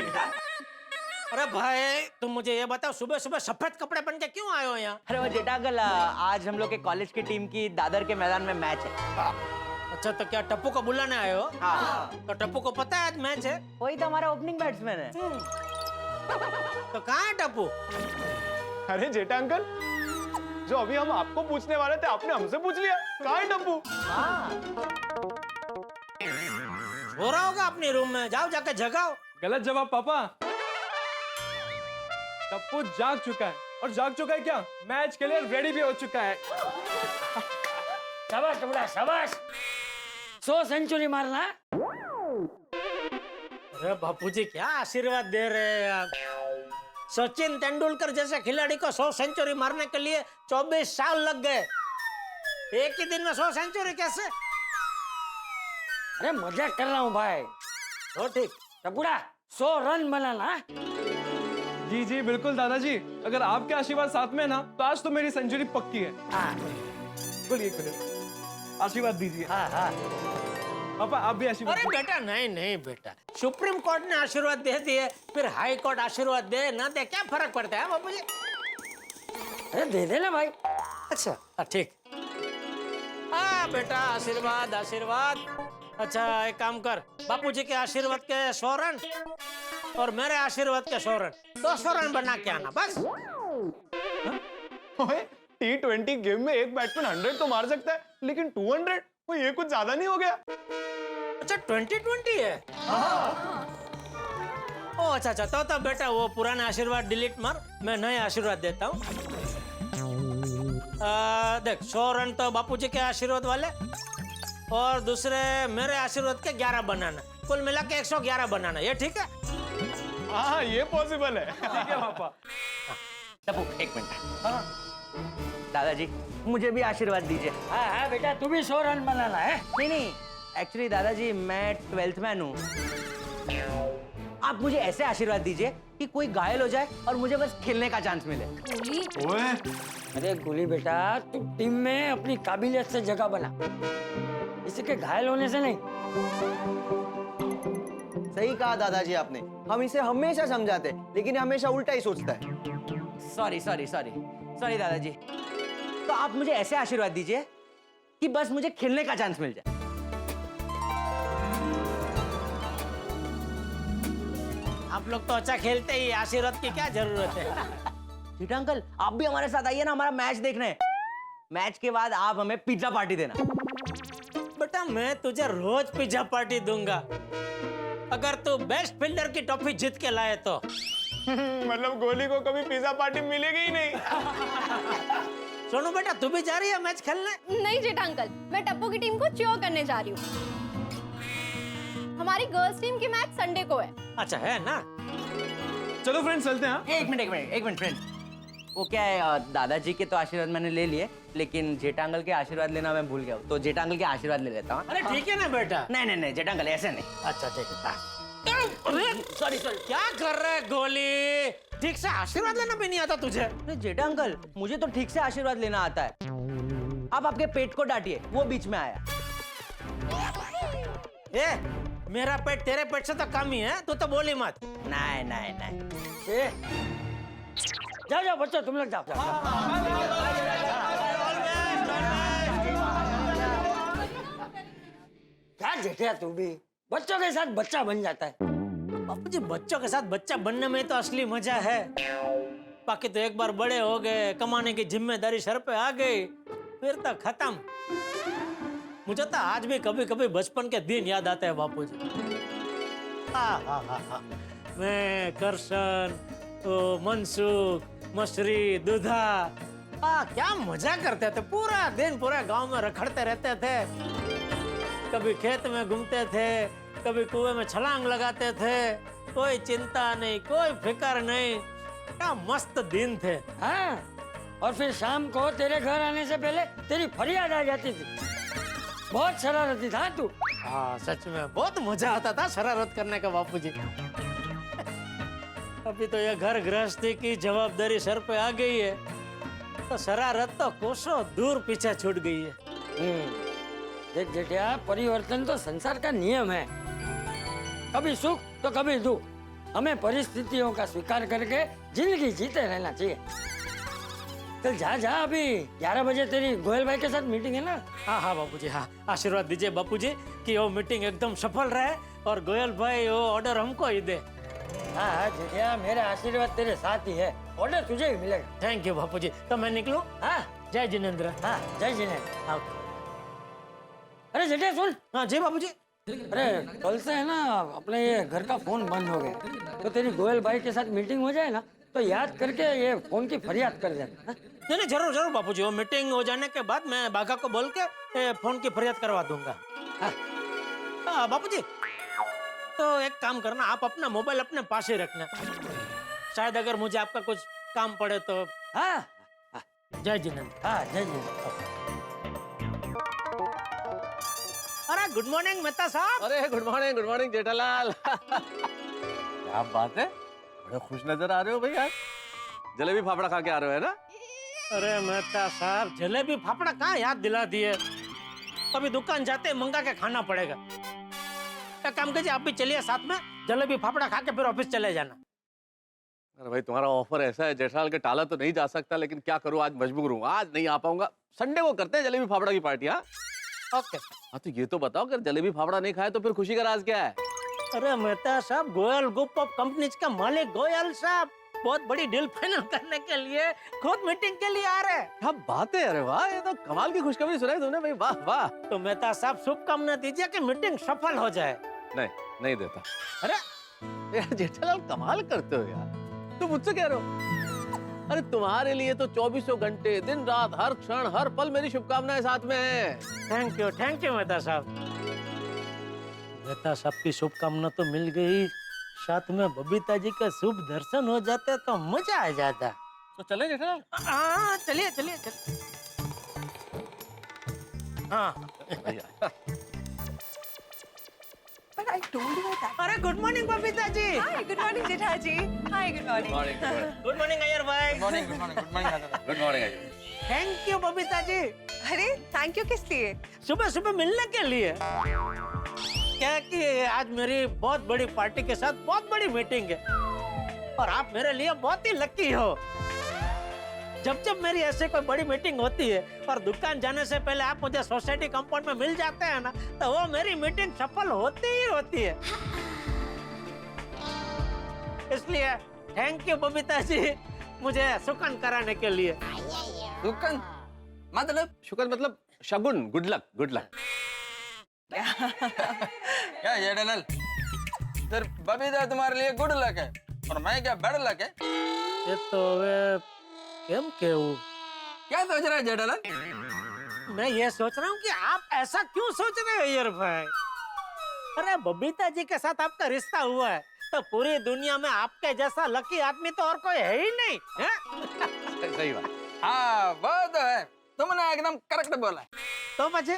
अरे भाई, तुम मुझे ये बताओ, सुबह सुबह सफेद कपड़े पहन के क्यों आए हो यहाँ? अरे वो जेठा अंकल, आज हम लोग के कॉलेज की टीम की दादर के मैदान में मैच है। अच्छा, तो क्या टप्पू को बुलाने आए हो? हाँ। तो टप्पू को पता है आज मैच है? वही तो हमारा ओपनिंग बैट्समैन है। तो कहाँ है टप्पू? अरे जेठा अंकल, जो अभी हम आपको पूछने वाले थे आपने हमसे पूछ लिया। कहाँ है डब्बू? हो रहा होगा अपने रूम में, जाओ जाके जगाओ। गलत जवाब पापा। टप्पू जाग चुका है, और जाग चुका है क्या, मैच के लिए रेडी भी हो चुका है। शाबाश टुकड़ा, शाबाश। 100 सेंचुरी मारना। अरे बापूजी, क्या आशीर्वाद दे रहे हैं आप? सचिन तेंदुलकर जैसे खिलाड़ी को 100 सेंचुरी मारने के लिए 24 साल लग गए। एक ही दिन में 100 सेंचुरी कैसे? अरे मजाक कर रहा हूँ भाई। तो ठीक। टुकड़ा, 100 रन बनाना। जी जी बिल्कुल दादाजी, अगर आपके आशीर्वाद साथ में है ना, तो आज तो मेरी सेंचुरी पक्की है। हाँ बोलिए एक मिनट, आशीर्वाद दीजिए। हाँ हाँ। पापा आप भी आशीर्वाद अरे बेटा, नहीं नहीं बेटा, सुप्रीम कोर्ट ने आशीर्वाद दे दिए, फिर हाई कोर्ट आशीर्वाद दे ना दे, क्या फर्क पड़ता है बापूजी? अरे दे देना भाई। अच्छा, ठीक। बेटा आशीर्वाद आशीर्वाद। अच्छा एक काम कर, बापूजी के आशीर्वाद के 100 रन और मेरे आशीर्वाद के 100 रन, 200 रन बना के आना बस। ओए T20 गेम में एक बैट्समैन 100 तो मार सकता है, लेकिन 200 वो ये कुछ ज्यादा नहीं हो गया? अच्छा 2020 है। ओ अच्छा अच्छा, तो बेटा वो पुराना आशीर्वाद डिलीट मार, मैं नए आशीर्वाद देता हूँ। देख 100 रन तो बापूजी के आशीर्वाद वाले और दूसरे मेरे आशीर्वाद के 11 बनाना, कुल मिला के 111 बनाना, ये ठीक है? हाँ ये पॉसिबल है। ठीक है पापा। टप्पू एक मिनट। दादाजी मुझे भी आशीर्वाद दीजिए। हाँ हाँ बेटा, तू भी 100 रन बनाना है। नहीं एक्चुअली दादाजी मैं 12th मैन हूँ। आप मुझे ऐसे आशीर्वाद दीजिए कि कोई घायल हो जाए और मुझे बस खेलने का चांस मिले। ओए अरे गोली बेटा, तू टीम में अपनी काबिलियत से जगह बना, किसी के घायल होने से नहीं। सही कहा दादाजी आपने, हम इसे हमेशा समझाते लेकिन हमेशा उल्टा ही सोचता है। सॉरी दादाजी। तो आप मुझे ऐसे आशीर्वाद दीजिए कि बस मुझे खेलने का चांस मिल जाए। आप लोग तो अच्छा खेलते ही, आशीर्वाद की क्या जरूरत है? ठीक अंकल, आप भी हमारे साथ आइए ना हमारा मैच देखने। मैच के बाद आप हमें पिज्जा पार्टी देना। बेटा मैं तुझे रोज पिज्जा पार्टी दूंगा अगर तू बेस्ट फील्डर की ट्रॉफी जीत के लाए तो। मतलब गोली को कभी पिज्जा पार्टी मिलेगी ही नहीं। सोनू बेटा तू भी जा रही है मैच खेलने? नहीं जेठा अंकल, मैं टप्पू की टीम को चीयर करने जा रही हूँ। हमारी गर्ल्स टीम की मैच संडे को है। अच्छा है ना? चलो फ्रेंड्स चलते हैं। हाँ? एक मिनट फ्रेंड। वो क्या है, दादाजी के तो आशीर्वाद मैंने ले लिए, लेकिन जेठा अंकल के आशीर्वाद लेना मैं भूल गया हूँ, तो जेठा अंकल के आशीर्वाद ले लेता हूँ। अरे ठीक है ना बेटा? नहीं जेठा अंकल ऐसे नहीं। अच्छा ठीक है। सॉरी क्या कर रहे है गोली? ठीक से आशीर्वाद लेना भी नहीं आता तुझे? अरे जेठा अंकल मुझे तो ठीक से आशीर्वाद लेना आता है। आप आपके पेट को डांटिए, वो बीच में आया। मेरा पेट तेरे पेट से तो कम ही है, तू तो बोली मत। नहीं। जाओ बच्चों, तुम लोग जाओ। क्या जेठिया, तू भी बच्चों के साथ बच्चा बन जाता है। बापू जी बच्चों के साथ बच्चा बनने में तो असली मजा है, बाकी तो एक बार बड़े हो गए, कमाने की जिम्मेदारी सर पे आ गई, फिर तो खत्म। मुझे तो आज भी कभी कभी बचपन के दिन याद आते हैं बापू जी। मैं करशन, मनसुख, मछरी, दूधा, क्या मजा करते थे। पूरा दिन पूरे गांव में रखड़ते रहते थे, कभी खेत में घूमते थे, कभी कुएं में छलांग लगाते थे, कोई चिंता नहीं, कोई फिक्र नहीं, क्या मस्त दिन थे। हाँ, और फिर शाम को तेरे घर आने से पहले तेरी फरियाद आ जाती थी। बहुत शरारती था तू। हाँ सच में बहुत मजा आता था शरारत करने का बापूजी। अभी तो ये घर गृहस्थी की जवाबदारी सर पे आ गई है, तो शरारत तो कोसों दूर पीछे छूट गई है। देख जेठिया, परिवर्तन तो संसार का नियम है, कभी सुख तो कभी दुख। हमें परिस्थितियों का स्वीकार करके जिंदगी जीते रहना चाहिए। चल जा, अभी 11 बजे तेरी गोयल भाई के साथ मीटिंग है ना? हाँ बापूजी, हाँ आशीर्वाद दीजिए बापूजी कि वो मीटिंग एकदम सफल रहे और गोयल भाई वो ऑर्डर हमको ही दे। हाँ जेठिया, मेरा आशीर्वाद तेरे साथ ही है, ऑर्डर तुझे ही मिलेगा। थैंक यू बापूजी। तो मैं निकलूं? हाँ जय जिनेंद्र। हाँ जय जिनेंद्र। अरे जेठिया सुन। हाँ जी बापूजी। अरे कल से है ना, अपने ये घर का फोन बंद हो गया, तो तेरी गोयल भाई के साथ मीटिंग हो जाए ना, तो याद करके ये फोन की फरियाद कर देना। नहीं जरूर बापूजी, वो मीटिंग हो जाने के बाद मैं बाघा को बोल के फोन की फरियाद करवा दूंगा। हाँ बापूजी, तो एक काम करना, आप अपना मोबाइल अपने पास ही रखना, शायद अगर मुझे आपका कुछ काम पड़े तो। हाँ जय जिनेंद्र। हाँ जय जिनेंद्र। अरे गुड मॉर्निंग मेहता साहब। अरे गुड मॉर्निंग जेठालाल। क्या बात है, बड़े खुश नजर आ रहे हो भाई आज। जलेबी फाफड़ा खा के आ रहे हो है ना? अरे मेहता साहब, जलेबी फाफड़ा कहाँ याद दिला दिए, अभी दुकान जाते मंगा के खाना पड़ेगा। एक काम कीजिए, आप भी चलिए साथ में, जलेबी फाफड़ा खा के फिर ऑफिस चले जाना। अरे भाई तुम्हारा ऑफर ऐसा है जेठालाल के, टाला तो नहीं जा सकता, लेकिन क्या करूं आज मजबूर हूँ, आज नहीं आ पाऊंगा। संडे को करते हैं जलेबी फाफड़ा की पार्टी। हाँ ओके। हाँ तो ये तो बताओ, अगर जलेबी फाफड़ा नहीं खाए तो फिर खुशी का राज क्या है? अरे मेहता साहब, गोयल ग्रुप ऑफ कंपनीज का मालिक गोयल साहब बहुत बड़ी डील फाइनल करने के लिए खुद मीटिंग के लिए आ रहे हैं। क्या बात है, अरे वाह, ये तो कमाल की खुशखबरी सुनाई तुमने भाई, वाह वाह। तो मेहता साहब शुभकामना दीजिए कि मीटिंग सफल हो जाए। नहीं, नहीं देता। अरे यार जेठालाल कमाल करते हो यार, तुम मुझसे कह रहे हो? अरे तुम्हारे लिए तो 24 घंटे दिन रात हर क्षण हर पल मेरी शुभकामनाएं साथ में है। थैंक यू मेहता साहब। मेहता साहब की शुभकामना तो मिल गई, साथ में बबीता जी का शुभ दर्शन हो जाते तो मजा आ जाता। तो चले जेठालाल? हाँ चलिए चलिए चलिए। हाँ अरे good morning Babita ji. Hi good morning Jetha ji. Hi good morning. Good morning Iyer भाई। Good morning. Thank you Babita ji. अरे थैंक यू किस लिए? सुबह सुबह मिलने के लिए। क्या कि आज मेरी बहुत बड़ी पार्टी के साथ बहुत बड़ी मीटिंग है और आप मेरे लिए बहुत ही लकी हो। जब जब मेरी ऐसे कोई बड़ी मीटिंग होती है और दुकान जाने से पहले आप मुझे सोसाइटी कंपाउंड में मिल जाते हैं ना, तो वो मेरी मीटिंग सफल होती ही होती है। इसलिए थैंक यू बबीता जी, मुझे सुकन कराने के लिए। शुकन मतलब? शुकन मतलब शगुन, गुड लक, गुड लक। क्या जेठालाल, सिर्फ बबीता तुम्हारे लिए गुड लक है और मैं क्या बैड लक है? ये तो वे केम केहू? क्या सोच रहा है जेठालाल? मैं ये सोच रहा हूँ कि आप ऐसा क्यों सोच रहे हो अय्यर भाई? अरे बबीता जी के साथ आपका रिश्ता हुआ है तो पूरी दुनिया में आपके जैसा लकी आदमी तो और कोई है ही नहीं है? सही बात। हाँ वो तो है, तुमने एकदम करेक्ट बोला। तो बचे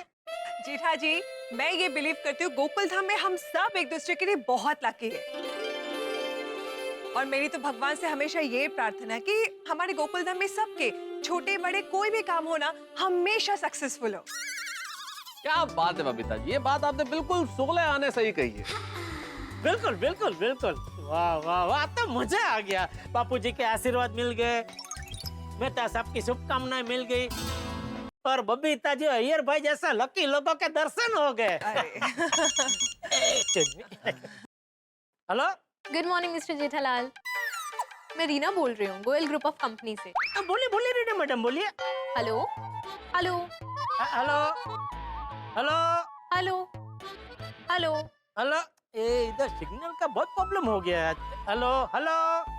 जेठा जी, मैं ये बिलीव करती हूँ गोकुल धाम में हम सब एक दूसरे के लिए बहुत लकी है और मेरी तो भगवान से हमेशा ये प्रार्थना है कि हमारे गोकुल धाम में सबके छोटे बड़े कोई भी काम हो ना, हमेशा सक्सेसफुल हो। क्या बात है बबीता जी, ये बात आपने बिल्कुल 16 आने सही कही है। बिल्कुल बिल्कुल बिल्कुल। वाह वाह वाह, तो मजा आ गया। बापू जी के आशीर्वाद मिल गए, मेहता साहब की शुभकामनाएं मिल गई और बबीता जी अय्यर भाई जैसा लकी लोगों के दर्शन हो गए। Hello good morning mister Jethalal. मैं रीना बोल रही हूँ गोयल ग्रुप ऑफ कंपनी से। तो बोलिए बोलिए रीना मैडम बोलिए। Hello hello hello hello hello hello hello. ए इधर सिग्नल का बहुत प्रॉब्लम हो गया है। Hello hello.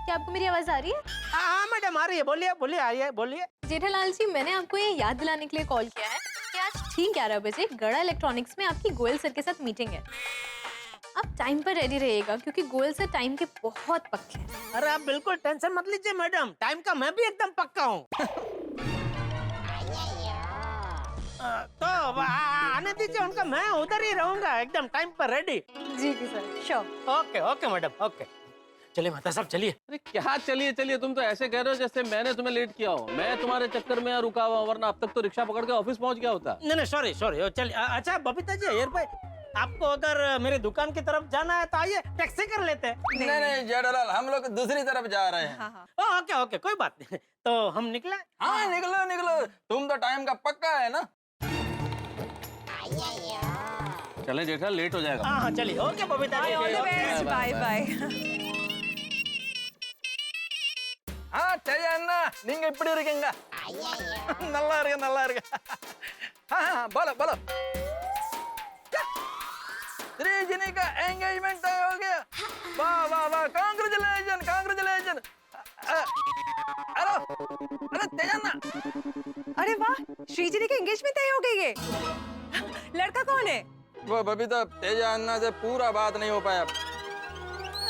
क्या आपको मेरी आवाज आ रही है? हाँ मैडम आ रही है, बोलिए बोलिए, आइए बोलिए। जेठालाल जी, मैंने आपको ये याद दिलाने के लिए कॉल किया है कि आज ठीक 11 बजे गड़ा इलेक्ट्रॉनिक्स में आपकी गोयल सर के साथ मीटिंग है। आप टाइम पर रेडी रहिएगा क्योंकि गोयल सर टाइम के बहुत पक्के हैं। अरे आप बिल्कुल टेंशन मत लीजिए मैडम, टाइम का मैं भी एकदम पक्का हूँ। तो आने दीजिए उनका, मैं उधर ही रहूंगा एकदम टाइम पर रेडी। जी जी sir, sure. Okay okay madam, okay. चलिए माता साहब चलिए। अरे क्या चलिए चलिए, तुम तो ऐसे कह रहे हो जैसे मैंने तुम्हें लेट किया हो। मैं तुम्हारे चक्कर में रुका हुआ, वरना अब तक तो रिक्शा पकड़ के ऑफिस पहुंच गया होता। नहीं नहीं सॉरी सॉरी, चलिए। अच्छा बबीता जी, अय्यर भाई, आपको अगर मेरी दुकान की तरफ जाना है तो आइए, टैक्सी कर लेते हैं। नहीं नहीं जेठालाल, हम लोग दूसरी तरफ जा रहे हैं। ओके ओके, कोई बात नहीं। तो हम निकले? हाँ निकलो निकलो, तुम तो टाइम का पक्का है ना। चले जेठालाल, लेट हो जाएगा। हाँ चलिए। Okay Babita ji, all the best, bye bye. हाँ चाहिए अन्ना, நீங்க இப்படி இருக்கீங்க? நல்லா இருக்கு நல்லா இருக்கு। हाँ बोलो बोलो। श्रीजनी का एंगेजमेंट तय हो गया। वाह वाह वाह, कांग्रेचुलेशन कांग्रेचुलेशन। हेलो अरे तेजन्ना। अरे वाह, श्रीजनी की एंगेजमेंट तय हो गई है। लड़का कौन है? वो बबीता, तेजा अन्ना से पूरा बात नहीं हो पाया।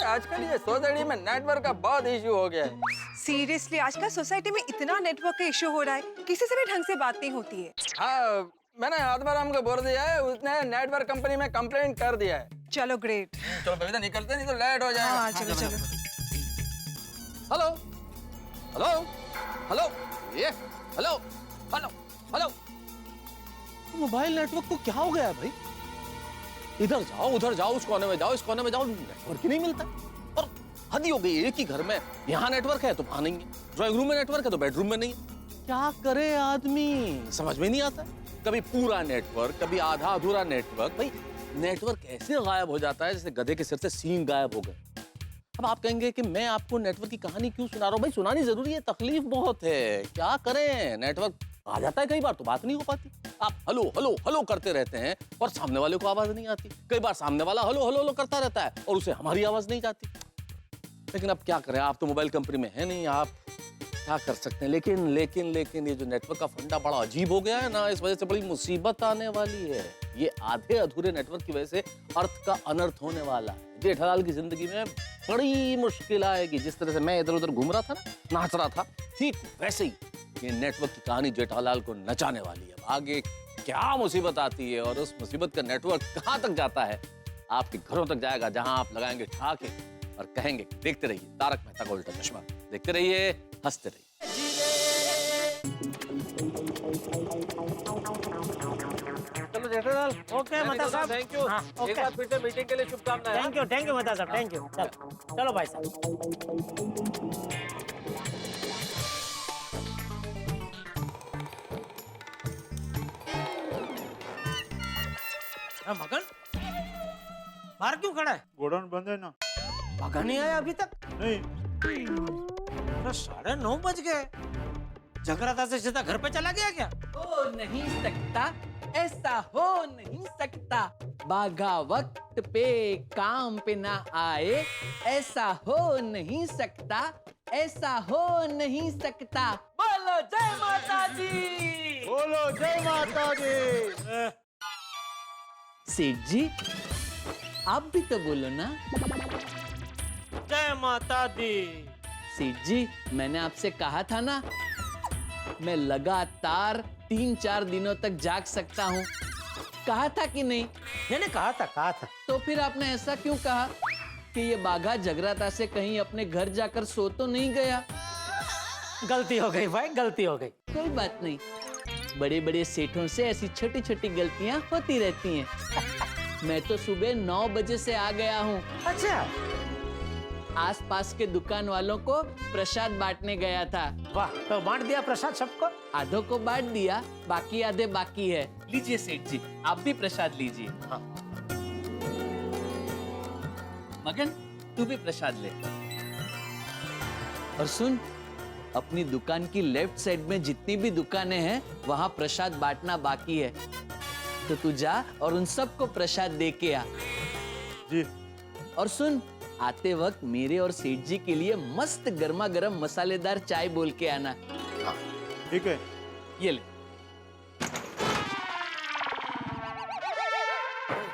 आजकल ये सोसाइटी में नेटवर्क का बहुत इश्यू हो गया है। सीरियसली, आजकल सोसाइटी में इतना नेटवर्क का इश्यू हो रहा है, किसी से भी ढंग से बात नहीं होती है। हाँ मैंने आत्माराम को बोल दिया है, उसने नेटवर्क कंपनी में कंप्लेंट कर दिया है। चलो ग्रेट। चलो बबीता निकलते, नहीं तो लेट हो जाएगा। हाँ चलो चलो। हेलो हेलो हेलो, ये hello hello hello. Mobile network को क्या हो गया है भाई? इधर जाओ उधर जाओ, उस कोने में जाओ इस कोने में जाओ, नेटवर्क ही नहीं मिलता। और हद ही हो गई, एक ही घर में यहाँ नेटवर्क है तो वहां नहीं है, ड्राइंग रूम में नेटवर्क है तो बेडरूम में नहीं है। क्या करे आदमी, समझ में नहीं आता। कभी पूरा नेटवर्क, कभी आधा अधूरा नेटवर्क। भाई नेटवर्क ऐसे गायब हो जाता है जैसे गधे के सिर से सींग गायब हो गए। अब आप कहेंगे कि मैं आपको नेटवर्क की कहानी क्यों सुना रहा हूँ? भाई सुनानी जरूरी है, तकलीफ बहुत है, क्या करें, नेटवर्क आ जाता है कई बार तो बात नहीं हो पाती। आप हेलो हेलो हेलो करते रहते हैं और सामने वाले को आवाज नहीं आती। कई बार सामने वाला हेलो हेलो हेलो करता रहता है और उसे हमारी आवाज नहीं जाती। लेकिन अब क्या करें, आप तो मोबाइल कंपनी में है नहीं, आप क्या कर सकते हैं। लेकिन ये जो नेटवर्क का फंडा बड़ा अजीब हो गया है ना, इस वजह से बड़ी मुसीबत आने वाली है। ये आधे अधूरे नेटवर्क की वजह से अर्थ का अनर्थ होने वाला है। जेठालाल की जिंदगी में बड़ी मुश्किल आएगी। जिस तरह से मैं इधर उधर घूम रहा था ना, नाच रहा था, ठीक वैसे ही ये नेटवर्क की कहानी जेठालाल को नचाने वाली है। आगे क्या मुसीबत आती है और उस मुसीबत का नेटवर्क कहाँ तक जाता है, आपके घरों तक जाएगा, जहां आप लगाएंगे ठाके और कहेंगे देखते रहिए तारक मेहता का उल्टा चश्मा, देखते रहिए, हंसते रहिए। चलो जेठालाल, ओके मेहता साहब, थैंक यू। हाँ, एक ओके, बार फिर से मीटिंग के लिए शुभकामनाएं। थैंक यू मेहता साहब, थैंक यू। चलो भाई साहब। मगन बाहर क्यों खड़ा है? गोडाउन बंद है ना। भागा नहीं आया अभी तक? नहीं, 9:30 बज गए। जगराता से सीधा घर पे चला गया क्या? हो नहीं सकता, ऐसा हो नहीं सकता, बाघा वक्त पे काम पे ना आए, ऐसा हो नहीं सकता, ऐसा हो नहीं सकता। बोलो जय माता दी, बोलो जय माता दी। सेठ जी आप भी तो बोलो ना। जय माता दी। सेठ जी मैंने आपसे कहा था ना, मैं लगातार 3-4 दिनों तक जाग सकता हूँ, कहा था कि नहीं? मैंने कहा था। तो फिर आपने ऐसा क्यों कहा कि ये बाघा जगराता से कहीं अपने घर जाकर सो तो नहीं गया? गलती हो गई भाई, गलती हो गई। कोई बात नहीं, बड़े बड़े सेठों से ऐसी छोटी छोटी गलतियां होती रहती हैं। मैं तो सुबह 9 बजे से आ गया हूँ। अच्छा, आसपास के दुकान वालों को प्रसाद बांटने गया था। वाह, तो बांट दिया प्रसाद सबको? आधों को बांट दिया, बाकी आधे बाकी है। लीजिए सेठ जी, आप भी प्रसाद लीजिए। हाँ। मगन तू भी प्रसाद ले। और सुन, अपनी दुकान की लेफ्ट साइड में जितनी भी दुकानें हैं वहां प्रसाद बांटना बाकी है, तो तू जा और उन सबको प्रसाद दे के आ। जी। और सुन, आते वक्त मेरे और सेठ जी के लिए मस्त गर्मा गर्म मसालेदार चाय बोल के आना। ठीक है। ये ले।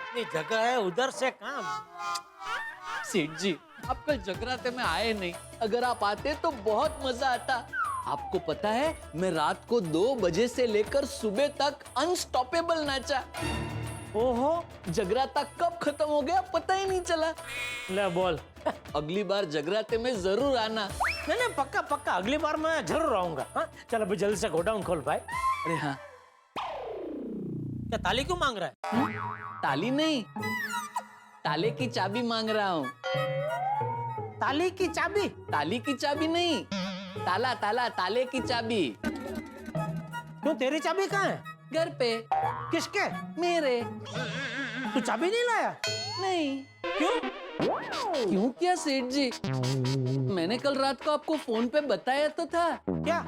इतनी जगह है, उधर से काम। सेठ जी आप कल जगराते में आए नहीं, अगर आप आते तो बहुत मजा आता। आपको पता है मैं रात को 2 बजे से लेकर सुबह तक अनस्टॉपेबल नाचा। ओहो, जगराता कब खत्म हो गया पता ही नहीं चला। ले बोल। अगली बार जगराते में जरूर आना। नहीं, पक्का अगली बार मैं जरूर आऊंगा। हाँ, चल अभी जल्दी से गोडाउन खोल भाई। अरे हाँ, क्या ताली क्यों मांग रहा है? ताली नहीं, ताले की चाबी मांग रहा हूँ। ताली की चाबी? ताली की चाबी नहीं, ताला ताले की चाबी। क्यों, तेरी चाबी कहाँ है? घर पे। किसके? मेरे। तू चाबी नहीं लाया? नहीं। क्यों? क्यों क्या सेठ जी, मैंने कल रात को आपको फोन पे बताया तो था। क्या?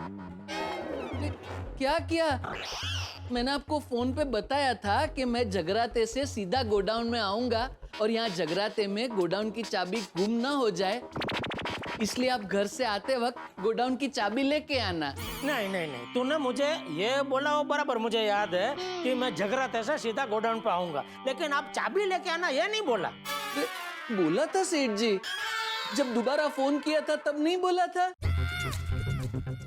मैंने आपको फोन पे बताया था कि मैं जगराते से सीधा गोडाउन में आऊंगा और यहाँ जगराते में गोडाउन की चाबी गुम ना हो जाए, इसलिए आप घर से आते वक्त गोडाउन की चाबी लेके आना। नहीं, तूने मुझे ये बोला वो बराबर मुझे याद है कि मैं जगराते से सीधा गोडाउन पे आऊंगा, लेकिन आप चाबी लेके आना ये नहीं बोला। बोला था सेठ जी, जब दोबारा फोन किया था तब नहीं बोला था?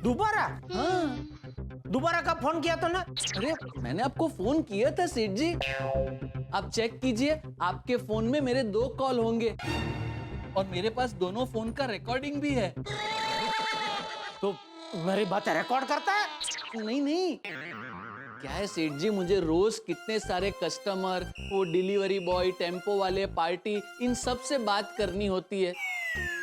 दोबारा? हाँ। दोबारा कब फोन किया तो ना? अरे मैंने आपको फोन किया था सेठ जी, आप चेक कीजिए, आपके फोन में मेरे 2 कॉल होंगे और मेरे पास दोनों फोन का रिकॉर्डिंग भी है। तो मेरी बातें रिकॉर्ड करता है? नहीं, क्या है सेठ जी, मुझे रोज कितने सारे कस्टमर, वो डिलीवरी बॉय, टेम्पो वाले, पार्टी, इन सब से बात करनी होती है।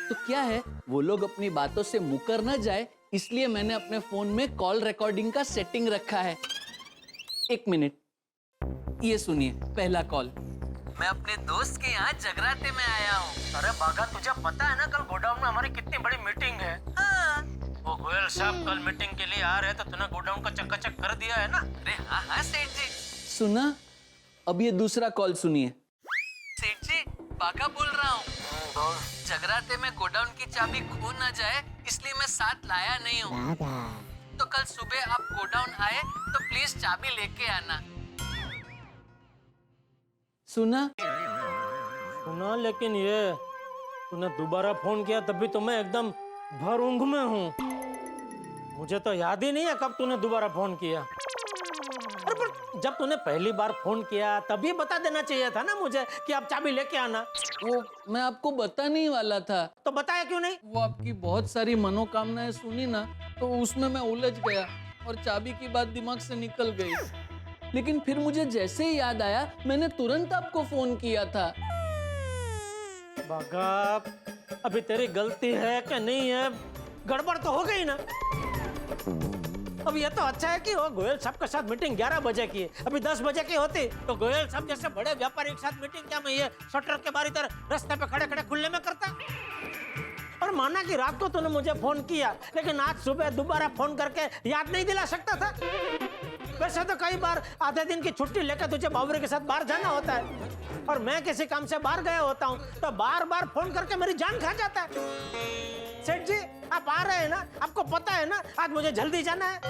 तो क्या है, वो लोग अपनी बातों से मुकर ना जाए, इसलिए मैंने अपने फोन में कॉल रिकॉर्डिंग का सेटिंग रखा है। एक मिनट, ये सुनिए पहला कॉल। मैं अपने दोस्त के यहाँ जगराते में आया हूँ। अरे बागा, तुझे पता है ना कल गोडाउन में हमारी कितनी बड़ी मीटिंग है? हाँ। वो गोयल साहब कल मीटिंग के लिए आ रहे हैं, तो तूने गोडाउन का चकाचक कर दिया है ना? अरे हाँ हाँ सेठ जी। सुना, अब ये दूसरा कॉल सुनिए। सेठ जी, बागा बोल रहा हूँ। जगराते में गोडाउन की चाबी खो ना जाए, इसलिए मैं साथ लाया नहीं हूँ। तो कल सुबह आप गोडाउन आए तो प्लीज चाबी लेके आना। सुना? सुना, लेकिन ये तूने दोबारा फोन किया तब भी तो मैं एकदम भर ऊंघ में हूँ। मुझे तो याद ही नहीं है कब तूने दोबारा फोन किया। अरे पर जब तूने पहली बार फोन किया तभी बता देना चाहिए था ना मुझे कि आप चाबी लेके आना। वो मैं आपको बताने ही वाला था। तो बताया क्यों नहीं? वो आपकी बहुत सारी मनोकामनाएं सुनी ना, तो उसमें मैं उलझ गया और चाबी की बात दिमाग से निकल गई। लेकिन फिर मुझे जैसे ही याद आया, मैंने तुरंत आपको फोन किया था। बागा, अभी तेरी गलती है कि नहीं है? गड़बड़ तो हो गई ना। अब ये तो अच्छा है कि वो गोयल साहब के साथ मीटिंग 11 बजे की है। अभी 10 बजे की होती तो गोयल साहब जैसे बड़े व्यापारी के साथ मीटिंग क्या मैं ये शटर के बारी तरह रास्ते पे खड़े खड़े खुले में करता? और माना कि रात को तूने मुझे फोन किया, लेकिन आज सुबह दोबारा फोन करके याद नहीं दिला सकता था? वैसे तो कई बार आधे दिन की छुट्टी लेकर तुझे बाबूरी के साथ बाहर जाना होता है, और मैं किसी काम से बाहर गया होता हूँ तो बार बार फोन करके मेरी जान खा जाता है। सेठ जी, आप आ रहे हैं ना? आपको पता है ना आज मुझे जल्दी जाना है।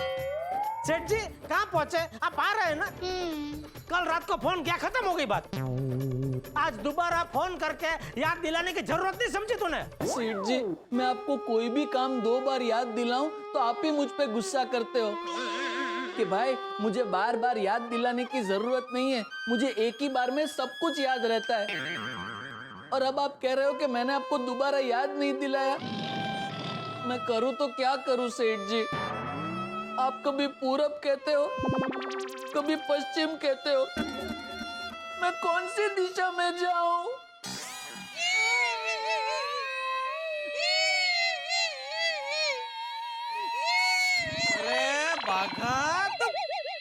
सेठ जी कहाँ पहुँचे? आप आ रहे हैं ना? कल रात को फोन किया, खत्म हो गई बात। आज दोबारा फोन करके याद दिलाने की जरूरत नहीं समझी तूने? सेठ जी, मैं आपको कोई भी काम 2 बार याद दिलाऊं तो आप ही मुझ पे गुस्सा करते हो कि भाई मुझे बार बार याद दिलाने की जरूरत नहीं है, मुझे एक ही बार में सब कुछ याद रहता है। और अब आप कह रहे हो कि मैंने आपको दोबारा याद नहीं दिलाया। मैं करूं तो क्या करूं सेठ जी? आप कभी पूरब कहते हो, कभी पश्चिम कहते हो, मैं कौन सी दिशा में जाऊं? अरे बाघा,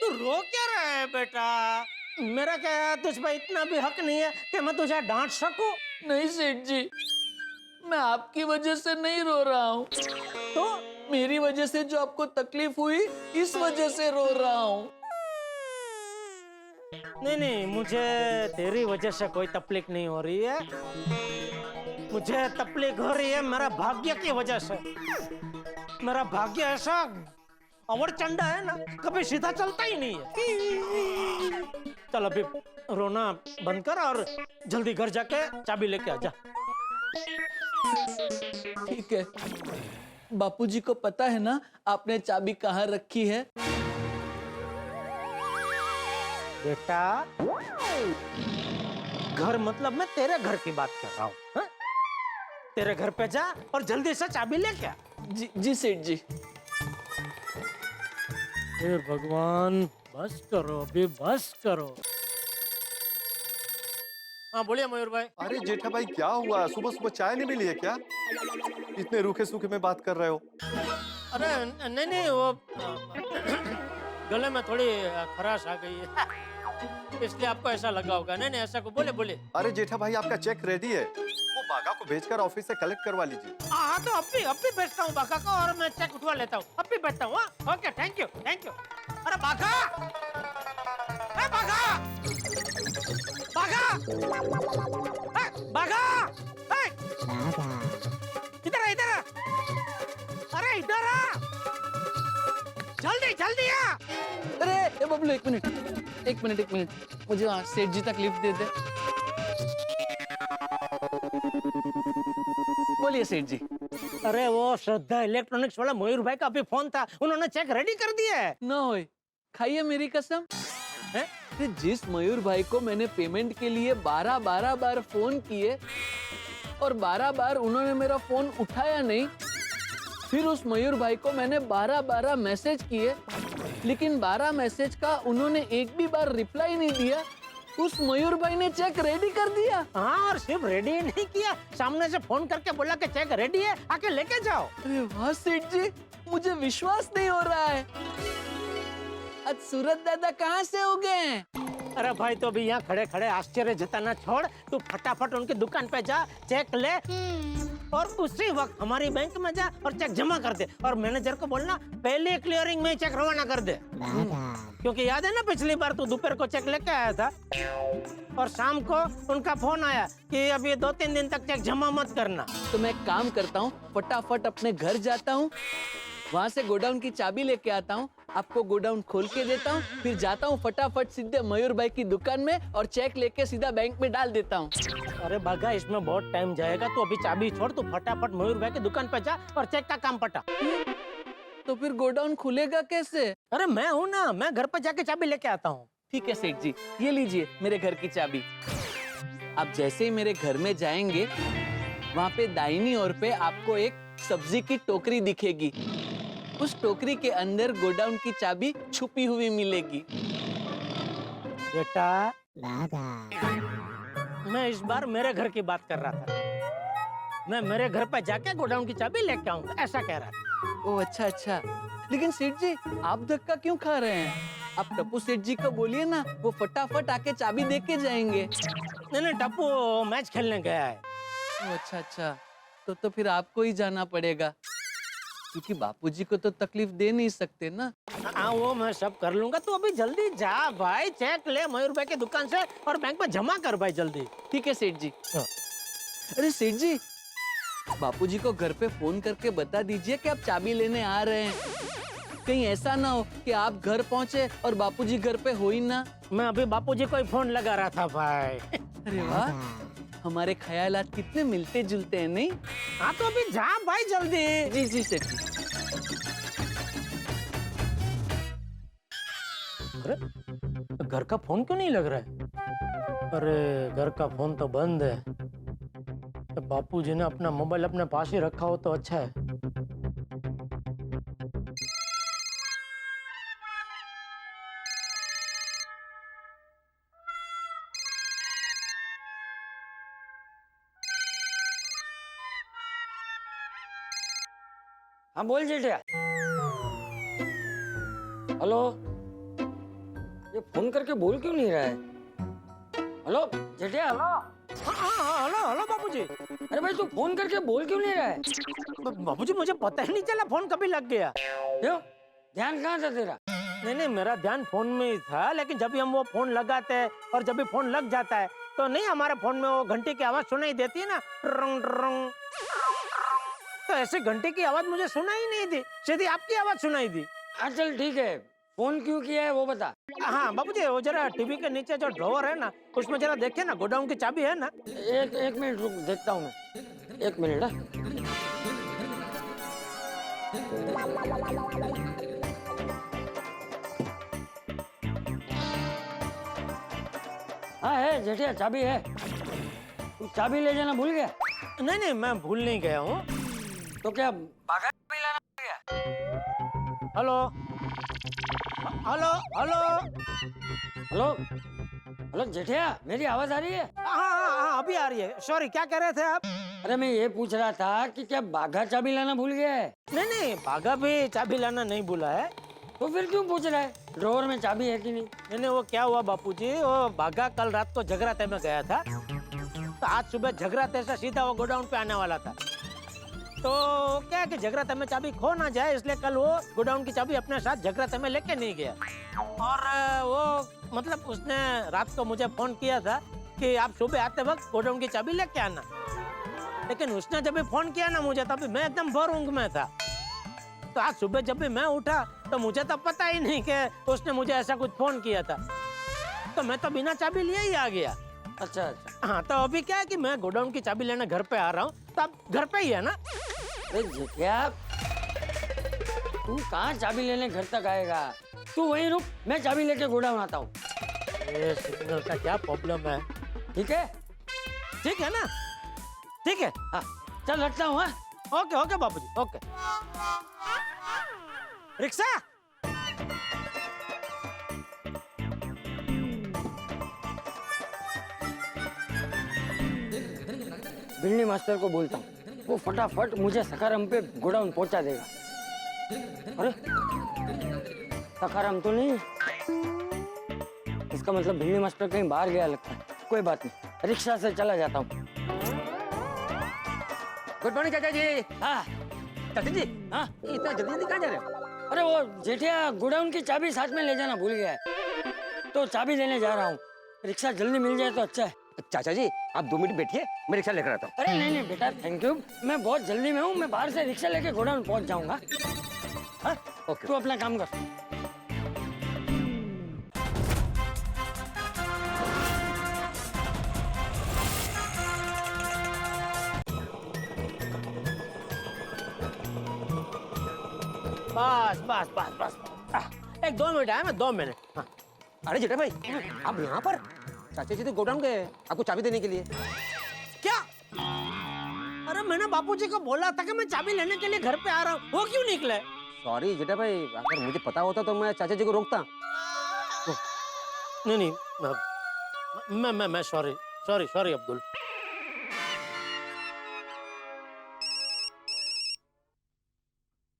तू रो क्या रहा है बेटा? मेरा क्या तुझ पे इतना भी हक नहीं है कि मैं तुझे डांट सकूं? नहीं सेठ जी, मैं आपकी वजह से नहीं रो रहा हूँ, तो मेरी वजह से जो आपको तकलीफ हुई इस वजह से रो रहा हूँ। नहीं नहीं, मुझे तेरी वजह से कोई तकलीफ नहीं हो रही है। मुझे तकलीफ हो रही है मेरा भाग्य की वजह से। मेरा भाग्य ऐसा अवरचंडा है ना, कभी सीधा चलता ही नहीं है। चल अभी रोना बंद कर और जल्दी घर जाके चाबी लेके आ जा। ठीक है, बापूजी को पता है ना आपने चाबी कहाँ रखी है? बेटा, घर मतलब मैं तेरे घर की बात कर रहा हूँ। तेरे घर पे जा और जल्दी से चाबी लेके आ। जी सेठ जी। हे भगवान, बस करो अभी, बस करो। हाँ बोलिए मयूर भाई। अरे जेठा भाई, क्या हुआ? सुबह सुबह चाय नहीं मिली है क्या? इतने रूखे सूखे में बात कर रहे हो। अरे नहीं नहीं, वो गले में थोड़ी खराश आ गई है, इसलिए आपको ऐसा लगा होगा। नहीं नहीं, ऐसा को बोले बोले। अरे जेठा भाई, आपका चेक रेडी है, वो बागा को भेजकर ऑफिस से कलेक्ट करवा लीजिए। हाँ तो अब भी भेजता हूँ बागा को, और मैं चेक उठवा लेता हूँ। अब भी भेजता हूँ। Okay, thank you thank you. अरे बागा, बागा, बागा, बागा, इधर इधर, अरे इधर आ, जल्दी जल्दी आ। अरे बबलू, एक मिनट, मुझे सेठ जी तक लिफ्ट दे दे। बोलिए सेठ जी। अरे वो श्रद्धा इलेक्ट्रॉनिक्स वाला मयूर भाई का अभी फोन था, उन्होंने चेक रेडी कर दिया है। ना होए, खाइए मेरी कसम। जिस मयूर भाई को मैंने पेमेंट के लिए 12 बार फोन किए और 12 बार उन्होंने मेरा फोन उठाया नहीं, फिर उस मयूर भाई को मैंने 12 मैसेज किए, लेकिन 12 मैसेज का उन्होंने एक भी बार रिप्लाई नहीं दिया, उस मयूर भाई ने चेक रेडी कर दिया। हाँ, और सिर्फ रेडी नहीं किया, सामने से फोन करके बोला कि चेक रेडी है, आके लेके जाओ। अरे वाह सेठ जी, मुझे विश्वास नहीं हो रहा है। आज सूरत दादा कहाँ से हो गए हैं? अरे भाई तो अभी यहाँ खड़े खड़े आश्चर्य जताना छोड़, तू फटाफट उनकी दुकान पे जा, चेक ले और उसी वक्त हमारी बैंक में जा और चेक जमा कर दे। और मैनेजर को बोलना पहले क्लियरिंग में चेक रवाना कर दे, क्योंकि याद है ना पिछली बार तू दोपहर को चेक लेके आया था और शाम को उनका फोन आया कि अभी 2-3 दिन तक चेक जमा मत करना। तो मैं एक काम करता हूँ, फटाफट अपने घर जाता हूँ, वहाँ से गोडाउन की चाबी लेके आता हूँ, आपको गोडाउन खोल के देता हूँ, फिर जाता हूँ फटाफट सीधे मयूर भाई की दुकान में और चेक लेके सीधा बैंक में डाल देता हूँ। अरे बागा इसमें बहुत टाइम जाएगा, तू अभी चाबी छोड़, तू फटाफट मयूर भाई की दुकान पे जा और चेक का काम पटा। तो फिर गोडाउन खुलेगा कैसे? अरे मैं हूँ ना, मैं घर पे जाके चाबी लेके आता हूँ। ठीक है सेठ जी, ये लीजिए मेरे घर की चाबी। आप जैसे ही मेरे घर में जाएंगे, वहाँ पे दाहिनी ओर पे आपको एक सब्जी की टोकरी दिखेगी। उस टोकरी के अंदर गोडाउन की चाबी छुपी हुई मिलेगी। बेटा मैं इस बार मेरे घर की बात कर रहा था, मैं मेरे घर पे जाके गोडाउन की चाबी लेके आऊंगा, ऐसा कह रहा था। ओह अच्छा अच्छा, लेकिन सेठ जी आप धक्का क्यों खा रहे हैं? आप टप्पू सेठ जी को बोलिए ना, वो फटाफट आके चाबी दे के जाएंगे। नहीं टप्पू मैच खेलने गया है। ओह अच्छा अच्छा, तो फिर आपको ही जाना पड़ेगा, क्योंकि बापूजी को तो तकलीफ दे नहीं सकते ना। हाँ वो मैं सब कर लूंगा, तू अभी जल्दी जा भाई, चेक ले मयूर भाई की दुकान से और बैंक में जमा कर भाई जल्दी। ठीक है सेठ जी। अरे सेठ जी, बापूजी को घर पे फोन करके बता दीजिए कि आप चाबी लेने आ रहे हैं। कहीं ऐसा ना हो कि आप घर पहुंचे और बापूजी घर पे हो ही ना। मैं अभी बापूजी को ही फोन लगा रहा था भाई। अरे वाह, हमारे ख्यालात कितने मिलते जुलते हैं नहीं? हाँ तो अभी जा भाई जल्दी। जी जी सेठ जी। अरे घर का फोन क्यों नहीं लग रहा है? अरे घर का फोन तो बंद है। तो बापूजी ने अपना मोबाइल अपने पास ही रखा हो तो अच्छा है। हाँ बोल जेठिया। हेलो, ये फोन करके बोल क्यों नहीं रहा है? हेलो जेठिया। हेलो हेलो बापूजी। अरे भाई तू फोन करके बोल क्यों नहीं रहा है? बापूजी मुझे पता ही नहीं चला फोन कभी लग गया। क्यों? ध्यान कहाँ था तेरा? नहीं मेरा ध्यान फोन में ही था, लेकिन जब भी हम वो फोन लगाते हैं और जब भी फोन लग जाता है तो नहीं हमारे फोन में वो घंटी की आवाज सुनाई देती है ना, रंग रंग, तो ऐसे घंटे की आवाज मुझे सुनाई नहीं दी, सीधी आपकी आवाज सुनाई दी। चल ठीक है, फोन क्यों किया है वो बता। हाँ बापूजी, वो जरा टीवी के नीचे जो ड्रॉवर है ना, उसमें जरा देखे ना, गोडाउन की चाबी है ना। एक मिनट रुक, देखता हूँ मैं, 1 मिनट। हाँ है जेठिया, चाबी है। तू चाबी ले जाना भूल गया? नहीं मैं भूल नहीं गया हूँ। तो क्या बागा चाबी लाना भूल गया? Hello hello hello hello hello Jethiya, मेरी आवाज आ रही है? हाँ अभी आ रही है। सॉरी, क्या कह रहे थे आप? अरे मैं ये पूछ रहा था कि क्या बागा चाबी लाना भूल गया है? नहीं बागा भी चाबी लाना नहीं भूला है। तो फिर क्यों पूछ रहा है ड्रॉवर में चाबी है कि नहीं? नहीं वो क्या हुआ बापूजी, वो बागा कल रात को जगराते में गया था, तो आज सुबह जगराते से सीधा वो गोडाउन पे आने वाला था। तो क्या है कि जगराते में चाबी खो ना जाए, इसलिए कल वो गोडाउन की चाबी अपने साथ जगराते में लेके नहीं गया। और वो मतलब उसने रात को मुझे फोन किया था कि आप सुबह आते वक्त गोडाउन की चाबी लेके आना, लेकिन उसने जब भी फोन किया ना मुझे, तभी मैं एकदम भर ऊंघ में था। तो आज सुबह जब भी मैं उठा तो मुझे तो पता ही नहीं कि उसने मुझे ऐसा कुछ फोन किया था, तो मैं तो बिना चाबी लिए ही आ गया। अच्छा अच्छा। हाँ तो अभी क्या है कि मैं गोडाउन की चाबी लेने घर पे आ रहा हूँ, तो आप घर पे ही है ना? जेठिया, तू कहाँ चाबी लेने घर तक आएगा? तू वहीं रुक, मैं चाबी लेके गोडाउन आता हूँ। ये सिग्नल का क्या प्रॉब्लम है? ठीक है? ठीक है ना? ठीक है, हाँ चल रखता हूँ। ओके ओके बापूजी, ओके। रिक्शा बिल्ली मास्टर को बोलता हूँ, वो फटाफट मुझे सखाराम पे गोडाउन पहुंचा देगा। अरे सखाराम तो नहीं है। इसका मतलब भिंडी मास्टर कहीं बाहर गया लगता है। कोई बात नहीं, रिक्शा से चला जाता हूँ। गुड मॉर्निंग चाचा जी। हाँ चाचा जी, हाँ, इतना जल्दी जल्दी कहाँ जा रहे हो? अरे वो जेठिया गोडाउन की चाबी साथ में ले जाना भूल गया है, तो चाबी लेने जा रहा हूँ। रिक्शा जल्दी मिल जाए तो अच्छा है। चाचा जी आप 2 मिनट बैठिए, मैं रिक्शा लेकर आता हूँ। अरे नहीं नहीं बेटा, थैंक यू, मैं बहुत जल्दी में हूँ। मैं बाहर से रिक्शा लेके गोडाउन पहुँच जाऊंगा। हाँ ओके। तू अपना काम कर। बस बस बस बस एक 2 मिनट है, मैं 2 मिनट। हाँ। अरे जेठा भाई, आप यहाँ पर? चाचा जी तो गोडाउन गए आपको चाबी देने के लिए। क्या? अरे मैंने बापूजी को बोला था कि मैं चाबी लेने के लिए घर पे आ रहा हूँ, वो क्यों निकले? सॉरी जेठा भाई, अगर मुझे पता होता तो मैं चाचा जी को रोकता। नहीं नहीं, मैं सॉरी सॉरी सॉरी अब्दुल।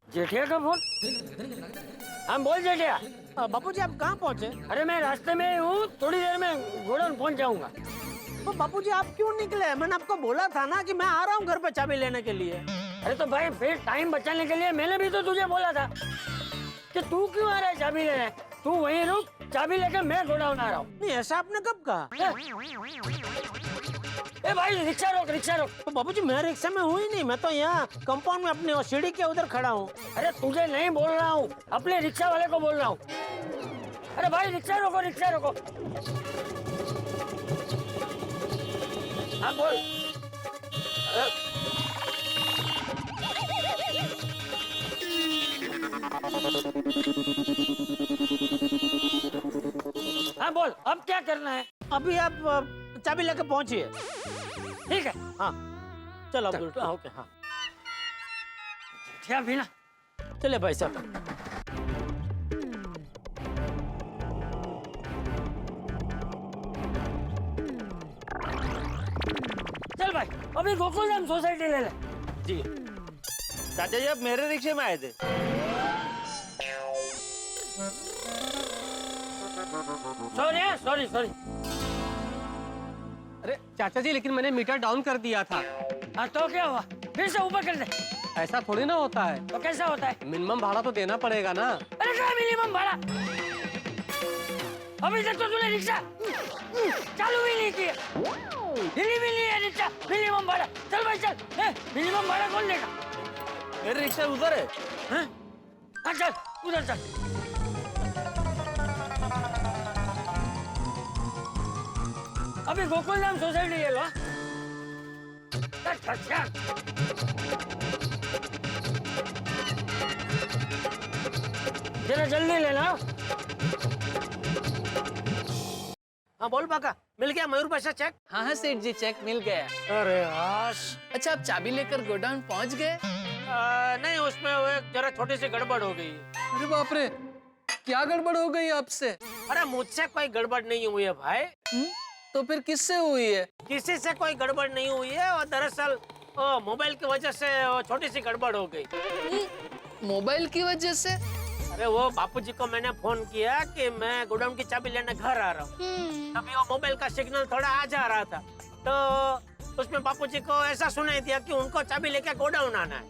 जेठिया का फोन? हम बोल जेठिया। बापूजी आप कहाँ पहुँचे? अरे मैं रास्ते में हूँ, थोड़ी देर में गोडाउन पहुँच जाऊंगा। तो बापूजी आप क्यों निकले? मैंने आपको बोला था ना कि मैं आ रहा हूँ घर पे चाबी लेने के लिए। अरे तो भाई फिर टाइम बचाने के लिए मैंने भी तो तुझे बोला था कि तू क्यों आ रहा है चाबी लेने। तू वहीं रुक, चाबी लेकर मैं गोडाउन आ रहा हूँ। नहीं ऐसा आपने कब कहा? ए भाई रिक्शा रोक, रिक्शा रोक। तो बाबूजी मैं रिक्शा में हूँ ही नहीं, मैं तो यहाँ कंपाउंड में अपने और सीढ़ी के उधर खड़ा हूँ। अरे तुझे नहीं बोल रहा हूँ, अपने रिक्शा वाले को बोल रहा हूँ। अरे भाई रिक्शा रोको, रिक्शा रोको। हाँ बोल। हाँ बोल, अब क्या करना है? अभी आप चाबी लेकर पहुंचिए। ठीक है। हाँ चलो अब्दुल। हाँ ओके। हाँ क्या भी ना, चले भाई साहब। चल भाई अभी गोकुलधाम सोसाइटी ले ले। जी चाचा जी आप मेरे रिक्शे में आए थे? Sorry sorry sorry. अरे चाचा जी लेकिन मैंने मीटर डाउन कर दिया था। हाँ तो क्या हुआ, फिर से ऊपर कर दे। ऐसा थोड़ी ना होता है। तो कैसा होता है? मिनिमम भाड़ा तो देना पड़ेगा ना। अरे क्या मिनिमम भाड़ा? अभी तक तो तूने रिक्शा चालू भी नहीं किया, हिली भी नहीं है रिक्शा। मिनिमम भाड़ा, चल भाई चल। मिनिमम भाड़ा कौन देगा? मेरे रिक्शा उधर है। हाँ चल उधर चल। अभी गोकुलधाम सोसाइटी ले लो। जरा जल्दी लेना। हाँ बोल बाका, मिल गया मयूर पाशा चेक? हाँ हाँ सेठ जी, चेक मिल गया। अरे हाश। अच्छा आप चाबी लेकर गोडाउन पहुंच गए? नहीं उसमें वो एक जरा छोटी सी गड़बड़ हो गई। अरे बाप रे, क्या गड़बड़ हो गई आपसे? अरे मुझसे कोई गड़बड़ नहीं हुई है भाई। तो फिर किससे हुई है? किसी से कोई गड़बड़ नहीं हुई है, और दरअसल मोबाइल की वजह से छोटी सी गड़बड़ हो गई। मोबाइल की वजह से? अरे वो बापूजी को मैंने फोन किया कि मैं गोडाउन की चाबी लेने घर आ रहा हूँ। तभी वो मोबाइल का सिग्नल थोड़ा आ जा रहा था, तो उसमें बापूजी को ऐसा सुनाई दिया कि उनको चाबी लेके गोडाउन आना है।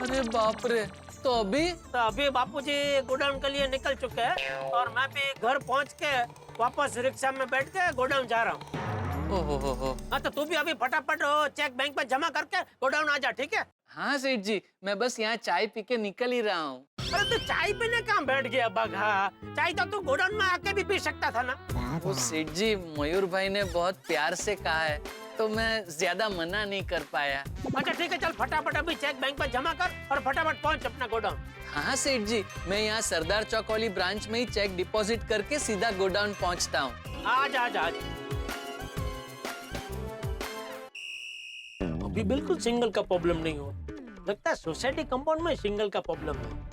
अरे बाप रे, तो अभी बापूजी गोडाउन के लिए निकल चुके हैं, और मैं भी घर पहुँच के वापस रिक्शा में बैठ के गोडाउन जा रहा हूँ। ओहो। हाँ तो तू भी अभी फटाफट चेक बैंक में जमा करके गोडाउन आ जा, ठीक है? हाँ सेठ जी, मैं बस यहाँ चाय पी के निकल ही रहा हूँ। अरे तू चाय पीने कहाँ बैठ गया बघा? चाय तो तू गोडाउन में आके भी पी सकता था ना। वो सेठ जी, मयूर भाई ने बहुत प्यार से कहा है, तो मैं ज्यादा मना नहीं कर पाया। अच्छा ठीक है, चल फटाफट अभी चेक बैंक में जमा कर और फटाफट पहुंच अपना गोडाउन। हाँ सेठ जी, मैं यहाँ सरदार चौक वाली ब्रांच में ही चेक डिपॉजिट करके सीधा गोडाउन पहुँचता हूँ। आजा। अभी बिल्कुल सिंगल का प्रॉब्लम नहीं हो, लगता है सोसाइटी कंपाउंड में सिंगल का प्रॉब्लम है।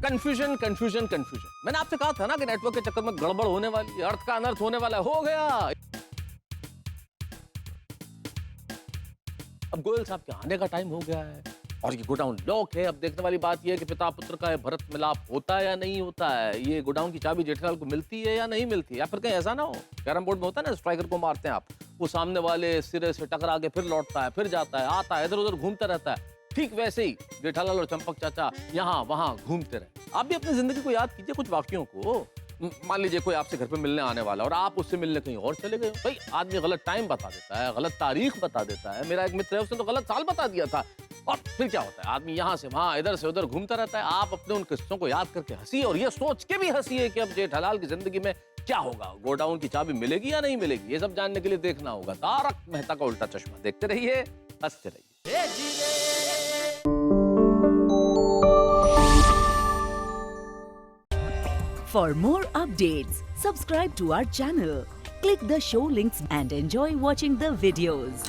Confusion confusion confusion. मैंने आपसे कहा था ना कि नेटवर्क के चक्कर में गड़बड़ होने वाली है, अर्थ का अनर्थ होने वाला है। हो गया। अब गोयल साहब के आने का टाइम हो गया है और ये गोडाउन लॉक है। अब देखने वाली बात ये है कि पिता पुत्र का भरत मिलाप होता है या नहीं होता है। ये गोडाउन की चाबी जेठालाल को मिलती है या नहीं मिलती, या फिर कहीं ऐसा ना हो कैरम बोर्ड में होता है ना, स्ट्राइकर को मारते हैं आप, वो सामने वाले सिरे से टकरा के फिर लौटता है, फिर जाता है, आता है, इधर उधर घूमता रहता है। ठीक वैसे ही जेठालाल और चंपक चाचा यहाँ वहाँ घूमते रहे। आप भी अपनी जिंदगी को याद कीजिए, कुछ वाक्यों को। मान लीजिए कोई आपसे घर पे मिलने आने वाला और आप उससे मिलने कहीं और चले गए। भाई आदमी गलत टाइम बता देता है, गलत तारीख बता देता है। मेरा एक मित्र है, उसने तो गलत साल बता दिया था। और फिर क्या होता है, आदमी यहाँ से वहाँ, इधर से उधर घूमता रहता है। आप अपने उन किस्सों को याद करके हंसी और ये सोच के भी हंसी है कि अब जेठालाल की जिंदगी में क्या होगा, गोडाउन की चाबी मिलेगी या नहीं मिलेगी। ये सब जानने के लिए देखना होगा तारक मेहता का उल्टा चश्मा। देखते रहिए, हंसते रहिए। For more updates, subscribe to our channel, click the show links and enjoy watching the videos.